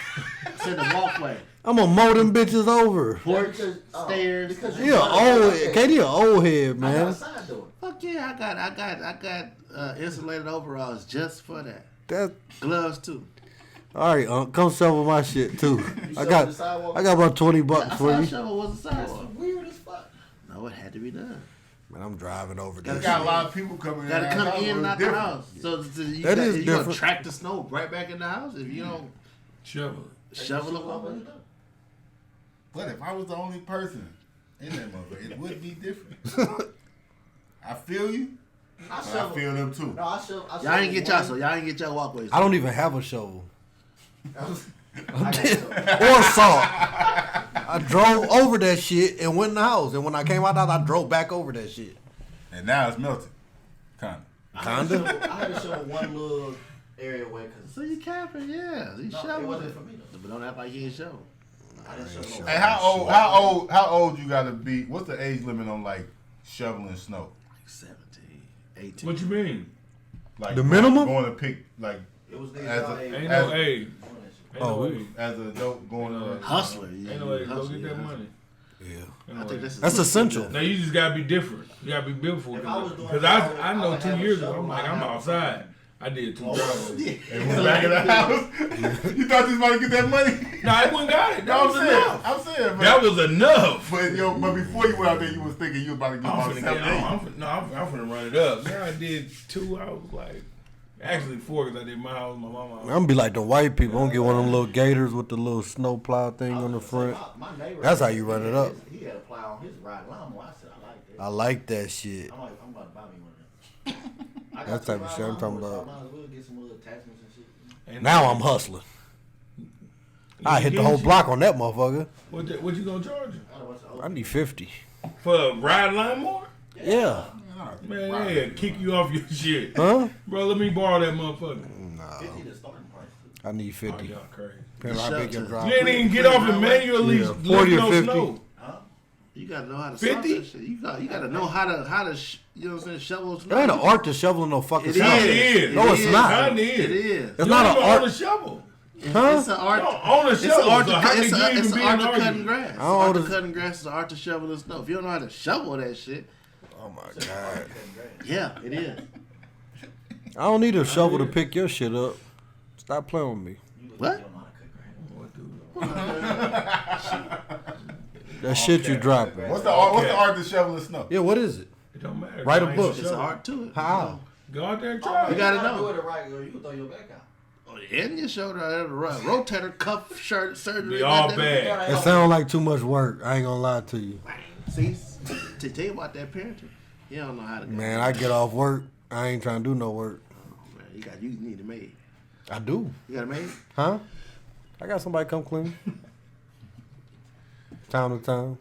It's in the walkway. I'm gonna mow them bitches over. Porch, Because, stairs. Because He an old head. KD an old head, I got a man. side door. Fuck yeah, I got insulated overalls just for that. That Gloves too. all right. Come shovel my shit too. I shovel got the sidewalk? about $20 I for saw you. shovel was a That's sidewalk. weird as fuck. No, it had to be done. Man, I'm driving over You this. got a lot of people coming in. Gotta at come your house, in and it's out the different. house. So you That got, is you gonna different. track the snow right back in the house if you don't Shovel. shovel the walkway. But if I was the only person in that motherfucker, it would be different. I feel you, I but I shovel. feel them too. No, I shovel. Y'all ain't get y'all, so y'all ain't get y'all walkways. I don't even have a shovel I got or salt. I drove over that shit and went in the house. And when I came out the house, I drove back over that shit. And now it's melted. Kinda. I had to shovel one little area away because So you capping, yeah. You no, shovel. it wasn't for me though. But don't act like you ain't shovel. I didn't shovel. Hey, how old you gotta be? What's the age limit on like shoveling snow? Like 17, 18. What you mean? Like The minimum? going to pick like It was As niggas a- our age. Ain't As- no age. Ain't Oh, no age. as an adult going to. Hustler. Ain't no age. Go Hustler, get that yeah. money. Yeah. Ain't I no think age. That's essential. Now you just gotta be different. You gotta be built for it. If I was doing Because that, I I know would 2 have a years ago, shovel. I'm like, I I'm have a outside. I did 2 drives. And went back in the house. You thought you was about to get that money? No, I wouldn't got it. That was enough. I'm saying, man. That was enough. But before you went out there, you was thinking you was about to get about 7, 8. I'm finna run it up. Now I did 2. I was like, actually 4 because I did my house, my mama. I'm gonna be like the white people. I'm gonna get one of them little gators with the little snow plow thing on the front. My neighbor, That's how you run it up. He had a plow on his ride lawnmower. I said, I like that. I like that shit. I'm about to buy me one of them. I got That type 2 of shit I'm ride talking lawnmowers, so I about. might as well get some little attachments and shit. And Now I'm hustling. I hit the whole block on that motherfucker. What you gonna charge him? I need 50. For a ride lawnmower? Yeah. Man, they'll kick you off your shit. Huh? Bro, let me borrow that motherfucker. Nah. 50 the starting price. I need Oh, 50. y'all crazy. Depending on how big your You drive. ain't even get off and manually Yeah, 40 40 or or 50. snow. You gotta know how to 50? solve that shit. You gotta know how to you know what I'm saying, shovel It ain't an art to shoveling no fucking It snow. is. No, it's not. Kinda is. It is. It's You not don't an even own a art. shovel. Huh? It's an art. You don't own a It's an shovel. art So to how cut. can It's you an even be art an to cutting argument? grass. I It's don't art to know cutting grass. It's an art to shoveling snow. If you don't know how to shovel that shit, Oh my god. yeah, it is. I don't need a shovel to pick your shit up. Stop playing with me. What? That shit you dropping. What's the art to shoveling snow? Yeah, what is it? It don't matter. Write a I ain't book. It's an shovel. art to it. How? Go out there and try You it. gotta Do know. it right, or you can throw your back out. Oh, and your shoulder out of the right. Rotator cuff shirt surgery. Be all goddamn. bad. It sounds like too much work. I ain't gonna lie to you. See, to tell you about that parenting, you don't know how to. Man, I get off work. I ain't trying to do no work. Man, you need a maid. I do. You got a maid? Huh? I got somebody come clean. Time to time.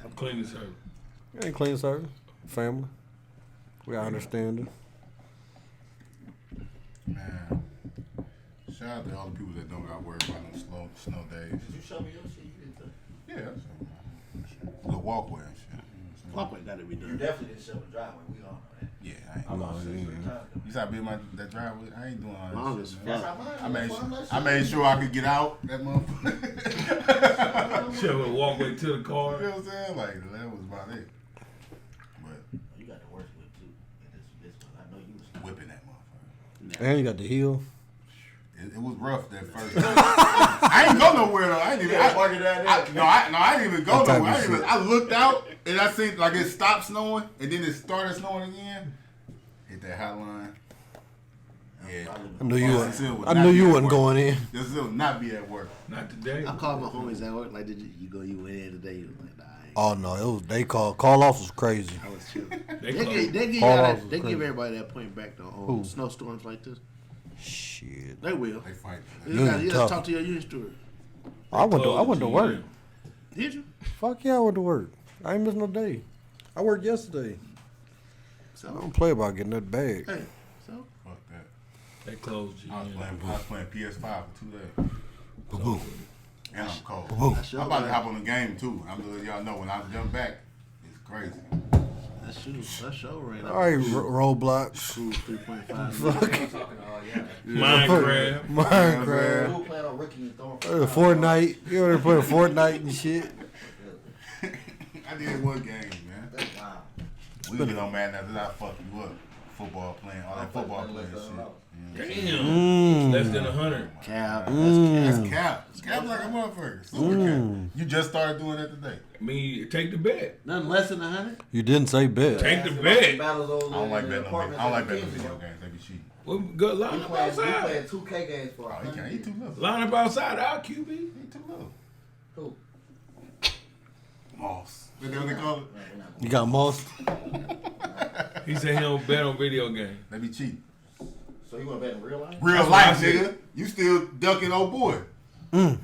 I'm cleaning service. It ain't clean service. Family. We all understanding. Man, shout out to all the people that don't got worried about no snow days. Did you show me your shit? You didn't tell. Yeah, that's the walkway and shit. Walkway gotta be You done. definitely didn't show the driveway. We all know that. Yeah, I ain't I'm doing on all 6 that. times. You saw me in that driveway? I ain't doing all Long that as shit, That's man. how mine. I made That's why I'm not I made sure I could get out that motherfucker. Shovel a walkway to the You car. know what I'm saying? Like, that was about it. But You got the worst whip too. And this one, I know you was. whipping that motherfucker. And you got the heel. It was rough that first. I ain't go nowhere though. I ain't even. I didn't even go That type nowhere. of shit. I looked out and I seen like it stopped snowing and then it started snowing again. Hit that hotline. Yeah. I knew you This wasn't. would I not knew be you at wasn't work. going in. This will not be at work. Not today. I called my homies at work like, you went in today? He was like, nah, I ain't. Oh no, it was they call off was crazy. I was chilling. They They give All y'all off that, was they crazy. give everybody that point back though on Who? snowstorms like this. Shit. They will. They fight. You Union gotta tough. talk to your union steward. I went to work. Did you? Fuck yeah, I went to work. I ain't missed no day. I worked yesterday. I So don't play about getting that bag. hey, so Fuck that. They closed you. I was playing PS5 for 2 days. Boo-boo. And I'm cold. Boo-boo. I'm about to hop on the game too. I'm letting y'all know when I jump back, it's crazy. that show ran All right, Roblox. School 3.5. I'm talking all y'all. Minecraft. Minecraft. Who playing on Ricky and throwing? Fortnite. You already playing Fortnite and shit. I did one game, man. That's wild. We get on Madden after that fuck you up. Football playing, all that football playing shit. Damn. Less than 100. Cap. That's cap. Cap like a motherfucker. Super cap. You just started doing that today. I mean, take the bet. Nothing less than 100. You didn't say bet. Take the bet. Battles over I don't like in the betting on apartments I don't like at betting on Kingsville. video games. They be cheating. Well, good line We up playing outside. 2K games for Oh, he can't. He too little. Line up outside our QB. He too little. Who? Moss. Is that what they call it? You got moss. He said he don't bet on video games. They be cheating. So you want to bet in real life? Real That's what I life, said. nigga. You still ducking old boy. Yeah,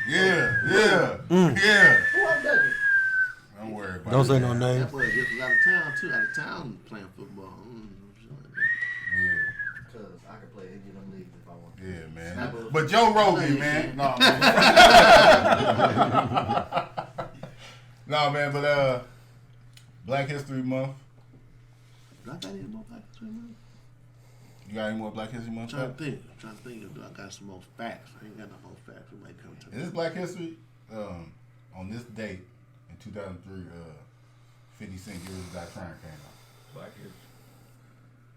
yeah, yeah. Who I'm ducking? Don't worry about Don't it. say no name. That boy just was out of town too. Out of town playing football. Yeah, Because I can play any of them leagues if I want. yeah, man. Snapper. But Joe Rogan, man. No, man, but Black History Month. I got any more Black History Month? You got any more Black History Month? I'm trying to think if I got some more facts. I ain't got no more facts. We might come to Is this Black History? On this date in 2003, 50 Cent Years That Trying came out. Black History.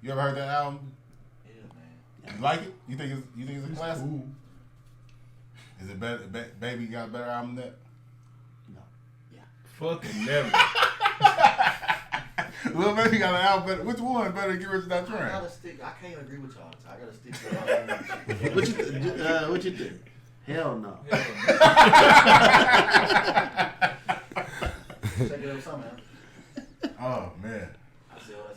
You ever heard that album? Yeah, man. You like it? You think it's a classic? Ooh. Is it better? Baby got a better album than that? Fucking never. Lil Baby got an album better. Which one better than Get Rich or Die I Trying? gotta stick. I can't agree with y'all. So I gotta stick to What you think? Hell no. Check it out somehow. Oh man! I said what I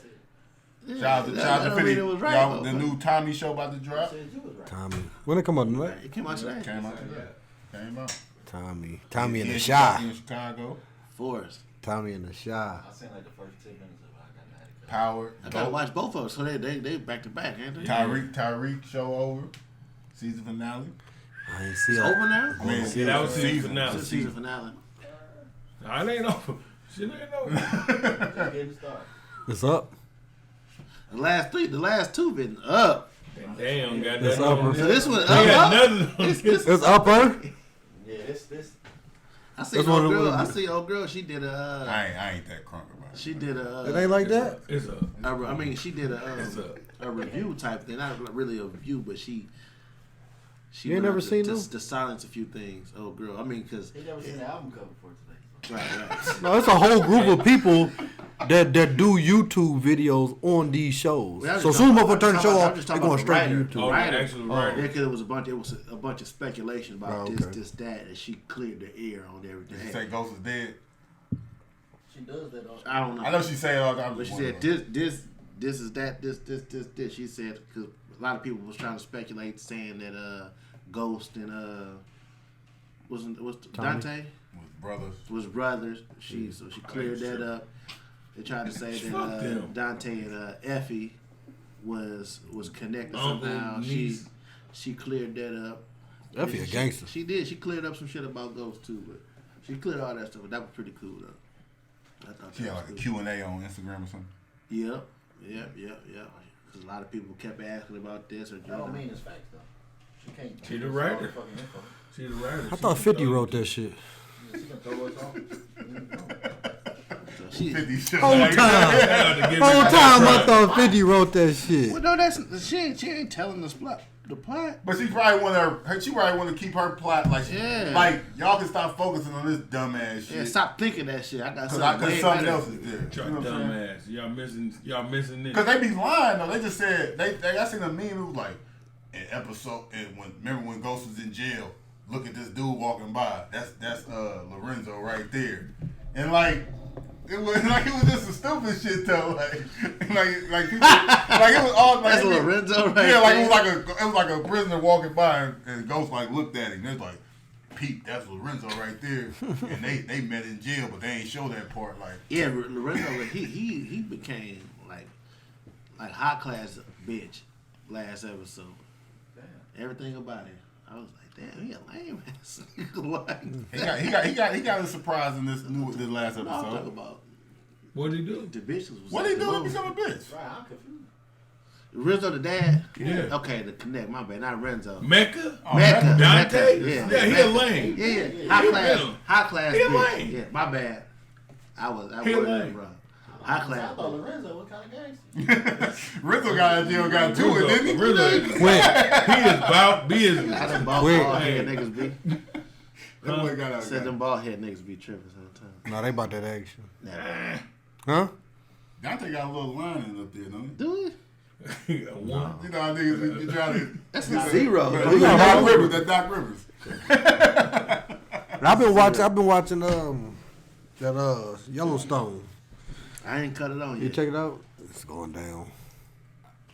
said. Shout out to that don't 50. mean it was right, Y'all, though. the new Tommy show about to I drop. said you was right. Tommy. When it come out tonight? It came out today. Came out today. Came out. Tommy in Yeah, the she shy. in Chicago. Forrest. Tommy in the shy. I seen like the first 10 minutes of it. I got mad at it. Power. I gotta watch both of them, so they back to back, ain't they? Tyreek show over. Season finale. I ain't see It's it. over now. I mean, Yeah, that was season finale. It's the season finale. Nah, it ain't over. Shit ain't over. Just getting started. It's up. The last two been up. Damn, got It's that on upper. So this one They got up. nothing on this. It's upper. Yeah, this. I see That's old what it girl. was. I see old girl. She did I ain't that crunk about it. She did It ain't like that. It's up. I mean, she did It's up. a review type thing. Not really a review, but she. You ain't went never out seen to, them? to silence a few things. Oh, girl. I mean, because He never seen the album cover for today. right. No, it's a whole group of people that do YouTube videos on these shows. Well, I'm So just as soon as talking motherfucker turn the show about- I'm off, just they talking going about straight to the YouTube. Oh, the Writer. actual Yeah, writer. because it was a bunch of speculation about Oh, okay. this, that, and she cleared the air on everything. Did she say Ghost is dead? She does that all. I don't know. I know she said it all the time. But she said this is that, this. She said because a lot of people was trying to speculate, saying that Ghost and was Dante With brothers. was brothers. She cleared that up. They tried to say Fuck that them. Dante and Effie was connected Uncle, somehow. niece. She cleared that up. Effie a gangster. She did. She cleared up some shit about Ghost too, but she cleared all that stuff. But that was pretty cool though. I thought She that had was like a Q&A on Instagram or something. Yep. Because a lot of people kept asking about this or That don't mean it's facts though. She can't. She the just writer. all the fucking info. She the writer. I thought 50 wrote that shit. Yeah, she can throw us off. So she. 50 shit. Whole like time. Whole Whole time I thought 50 wrote that shit. Well, no, that's she ain't telling the plot. The plot. But she probably want to keep her plot like Yeah. like y'all can stop focusing on this dumbass shit. Yeah, stop thinking that shit. I got Cause something way something better. else is there. Y'all You know what I'm saying? dumbass. Y'all missing this. Cause they be lying though. They just said I seen a meme. It was like an episode. Remember when Ghost was in jail? Look at this dude walking by. That's Lorenzo right there. And like it was just some stupid shit though. Like people, like it was all like That's Lorenzo right yeah, like there. it was like a prisoner walking by and Ghost like looked at him. It's like, Pete, that's Lorenzo right there. And they met in jail, but they ain't show that part. Like Yeah, Lorenzo, he became like high class bitch last episode. Damn. Everything about it. I was like, damn, he a lame ass. Like, he got a surprise in this last I'm talking episode. about What'd he do? the bitches was What like he the do to most. become a bitch? Right, I'm confused. Renzo the dad? Yeah. Okay, the connect, my bad, not Renzo. Mecca? Mecca. Dante? Mecca, Yeah, he a Mecca. lame. Yeah. High class He a bitch. lame. Yeah, my bad. I He a wasn't lame. wrong. High class I thought bitch. Lorenzo, what kind of gangster? Rizzo got out of jail, got to it, didn't he? Really? Wait, He is about business. I done bald Wait. head niggas be. That boy got out. Said them bald head niggas be tripping sometimes. no, they about that action. Nah. Huh? Dante got a little lining up there, don't he? Do it? He got one. You know how niggas be trying to. That's a zero. But though. he got Doc Rivers. That Doc Rivers. And I've been watching that Yellowstone. I ain't cut it on You yet. check it out? It's going down.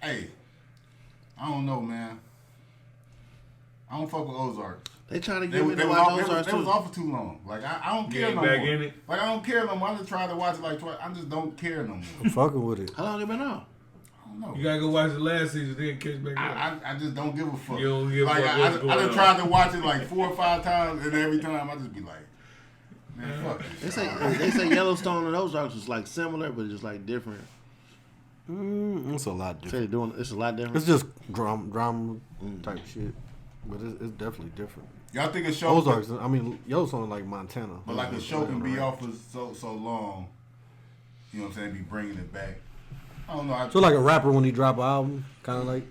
Hey, I don't know, man. I don't fuck with Ozark. They trying to They, get was me to watch those off, they was too. off for too long. Like I don't care ain't no back more. in it? Like I don't care no more. I just tried to watch it like twice. I just don't care no more. I'm fucking with it. How long they been on? I don't know. You gotta go watch the last season, then catch back up. I just don't give a fuck. You don't give a like, fuck what's I going done on. tried to watch it like 4 or 5 times, and every time I just be like, man, fuck this. They say Yellowstone and Ozarks is like similar, but just like different. It's a lot Say different. they're doing it's a lot different. It's just drama type shit, but it's definitely different. Y'all think a show, Ozarks, I mean, Yellowstone like Montana. but like a show can be Right. off for so long. You know what I'm saying? Be bringing it back. I don't know. So like a rapper when he drop an album, kind of like.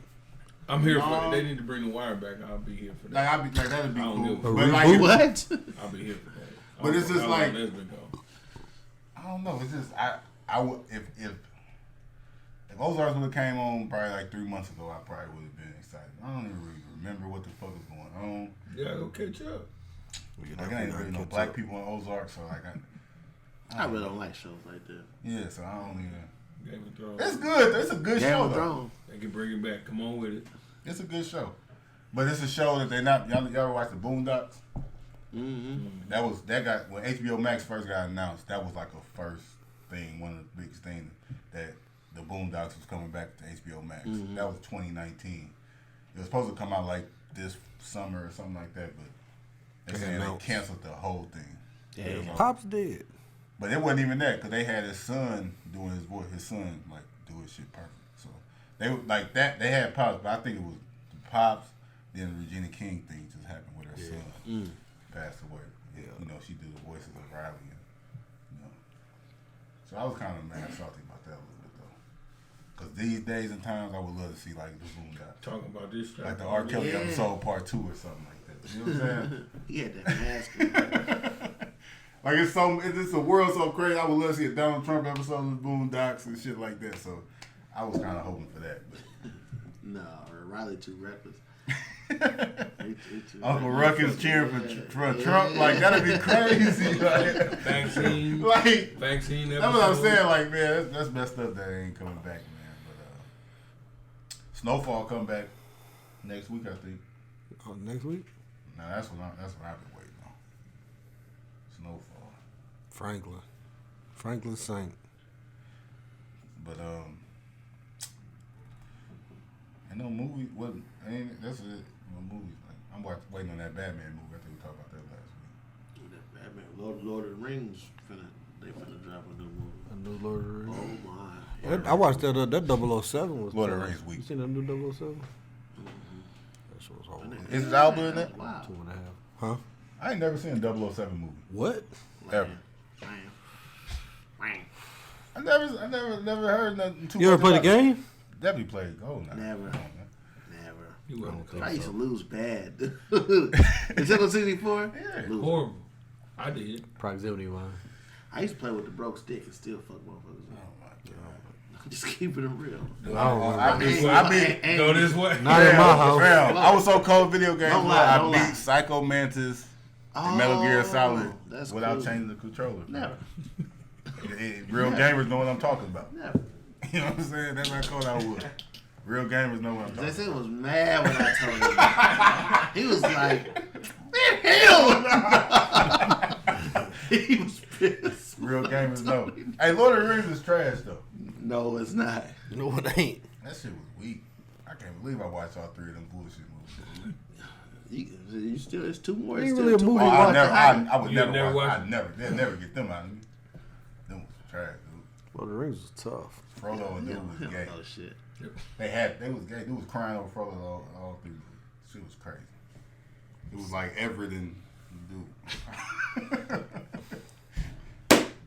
I'm here for it. They need to bring the wire back. I'll be here for that. Like I'd be like that'd be I don't cool. give a But like What? I'll be here for that. But it's just like- Lesbian go. I don't know. It's just I would if Ozarks would have came on probably like 3 months ago, I probably would have been excited. I don't even really remember what the fuck is going on. Yeah, go catch up. Like I ain't really no black people in Ozarks, so like I really don't like shows like that. yeah, so I don't even. Game of Thrones. It's good. It's a good Game show of though. Thrones. They can bring it back. Come on with it. It's a good show, but it's a show that they not. Y'all ever watch the Boondocks? Mm-hmm. That got when HBO Max first got announced. That was like a first thing, one of the biggest things that the Boondocks was coming back to HBO Max. That was 2019. It was supposed to come out like this summer or something like that, but they saying they canceled the whole thing. Yeah. Pops did. But it wasn't even that because they had his son doing his voice. His son like do his shit perfect. So they were like that. They had Pops, but I think it was the Pops. Then the Regina King thing just happened with her son passed away. Yeah. You know, she did the voices of Riley. And, you know, so I was kind of mad salty about that a little bit though. Because these days and times, I would love to see like the Boondocks, Talking about this stuff. like the R. Kelly episode part 2 or something like that. You know what I'm saying? He had that mask. Like it's a world so crazy. I would love to see a Donald Trump episode of the Boondocks and shit like that. So I was kind of hoping for that. But No, Riley too reckless. Uncle Ruckus cheering for Trump, like that'd be crazy. Like, Vaccine. Vaccine. That's what I'm saying. Like, man, that's messed up. That ain't coming back, man. But Snowfall come back next week, I think. Oh, next week. No, that's what I've been waiting on. Snowfall. Franklin Saint. But ain't no movie. That's it. No movies. Like, I'm waiting on that Batman movie. I think we talked about that last week. That Batman, Lord of the Rings, they finna drop a new movie. A new Lord of the Rings. Oh my! I watched that 007 was. Lord of the Rings week. You seen that new 007? That shit was horrible. Is it Alba in that? Wow. 2.5. Huh? I ain't never seen a 007 movie. What? Ever. I never heard nothing too You ever much play the about it. game? Definitely played. Oh, no. Never. You wouldn't I used to lose bad. Nintendo 64? Yeah. Lose. horrible. I did. Proximity line. I used to play with the broke stick and still fuck motherfuckers up. Oh, my God. Just keeping it real. I don't remember. I beat Go this way. Not in my house. Fam, I was so cold video games. Don't lie, don't I lie. beat Psycho Mantis and Metal Gear Solid that's without cool. changing the controller. Never. Real gamers know what I'm talking about. Never. You know what I'm saying? That's how cold I was. Real gamers know what I'm They talking said about. was mad when I told him. He was like, hell. He was pissed. Real gamers know. Hey, Lord of the Rings is trash though. No, it's not. No, it ain't. That shit was weak. I can't believe I watched all 3 of them bullshit movies. You still, it's 2 more. Ain't It's really still a 2 movie more. I would You never never watch. watched I'd never. They'll never get them out of me. Them was trash, dude. Lord of the Rings was tough. Frodo and dude was gay. Oh shit. They was gay. Dude was crying over Frodo all through. Shit was crazy. It was like Everett and dude.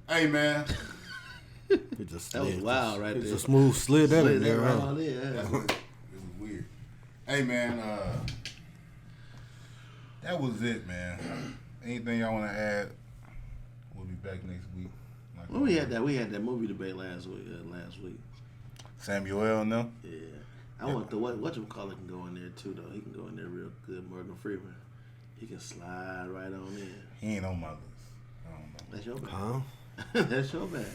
Hey man, It just That was slid. wild right It's there. a smooth slid that in Slid that there, right huh? on there, that's yeah. what it was weird. Hey man, that was it, man. Anything y'all want to add? We'll be back next week. Like Well, we had that movie debate last week. Samuel L. No. Yeah. I want the whatchamacallit can go in there too though. He can go in there real good. Morgan Freeman. He can slide right on in. He ain't on my list. I don't know. That's your bad. Huh? That's your bad.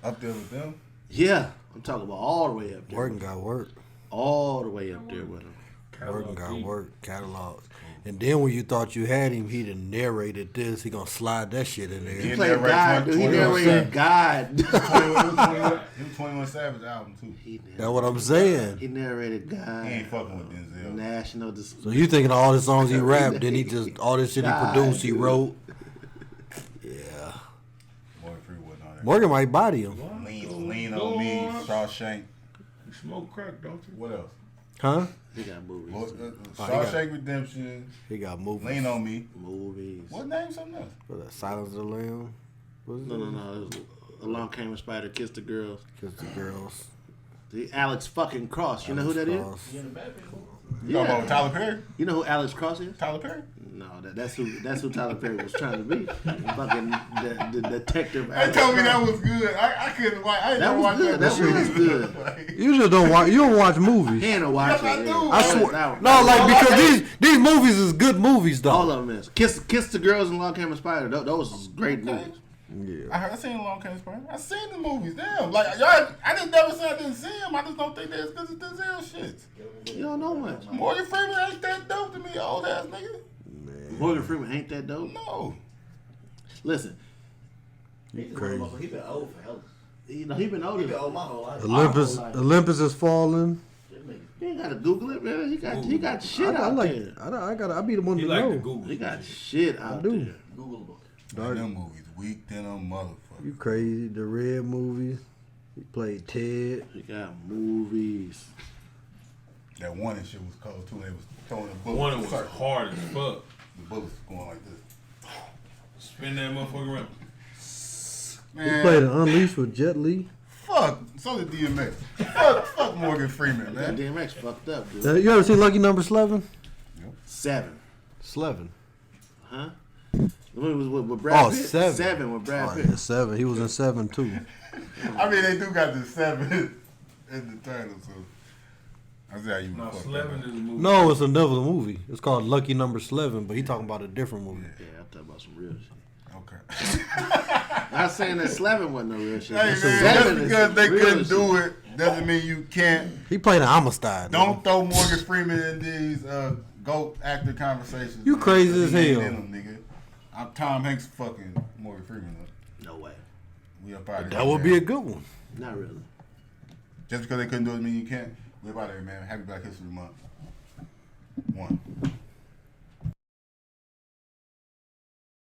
Up there with them. Yeah. I'm talking about all the way up there. Working got work. All the way up there with him. Working got work. Catalog. And then when you thought you had him, he done narrated this. He gonna slide that shit in there. He Yeah, played narrate God, dude. He 21 narrated God. It was 21 Savage album too. That's what I'm saying. He narrated God. He ain't fucking with Denzel. National. So you thinking all the songs he rapped, then he just all this shit he God, produced, he dude. wrote. Yeah. Morgan Freeman wasn't on there. Morgan might body him. Lean on me, Shawshank. You smoke crack, don't you? What else? Huh? He got movies. Shawshank Redemption. He got movies. Lean on me. Movies. What name? Something else. What that? Silence of the Lamb? What is No. It was Along Came a Spider, Kissed the Girls. Kiss the Girls. The Alex fucking Cross. You know who that is? You in the Batman movie? You talking about Tyler Perry? You know who Alex Cross is? Tyler Perry? No, that's who Tyler Perry was trying to be. Fucking the detective. They Alex told me that Cross. was good. I couldn't watch. I didn't That know was watch good. that. That was good. You just don't watch. You don't watch movies. He ain't no watch Yes, I it. do. Yeah. I swear. No, like because these movies is good movies though. All of them is. Kiss the Girls and Long Came a Spider. Those was great movies. I seen Long Came Spider. I seen the movies. Damn, like y'all. I didn't never say I didn't see them. I just don't think they're as good as Denzel shits. You don't know much. Morgan Freeman ain't that dope to me, old ass nigga. Morgan Freeman ain't that dope. No. Listen, He been old for hell. you know he been older. He been old my whole life. Olympus is falling. You ain't gotta Google it, man. He got shit I out like. there. I be the one He to like know. to Google. He got shit out do. there. Googleable. Man, them movies weak than a motherfucker. You crazy? The Red movies. He played Ted. He got movies. That one and shit was cold too. They was throwing the bullets. One in was circle. hard as fuck. The bullets going like this. Spin that motherfucker around. He Man, played an Unleashed with Jet Li. fuck. So did DMX. fuck Morgan Freeman, That man. DMX fucked up, dude. You ever seen Lucky Number 11? 7. 11. Huh? The movie was with Brad Oh, Pitt. 7. 7 with Brad Oh, Pitt. yeah, 7. He was in 7 too. I mean, they do got the 7 in the title, so I see how you No, would fuck that Slevin up. is a movie. No, it's another movie. It's called Lucky Number 11, but he talking about a different movie. Yeah, I'm talking about some real shit. Okay. Not saying that Slevin wasn't no real shit. Hey, man, Seven just is because they real couldn't shit. do it doesn't mean you can't. He played an Amistad. Don't throw Morgan Freeman in these GOAT actor conversations. You man. crazy He as ain't hell. in them, nigga. I'm Tom Hanks fucking Morgan Freeman up. No way. We up out of here. That would man. be a good one. Not really. Just because they couldn't do it doesn't mean you can't. We up out of here, man. Happy Black History Month. 1.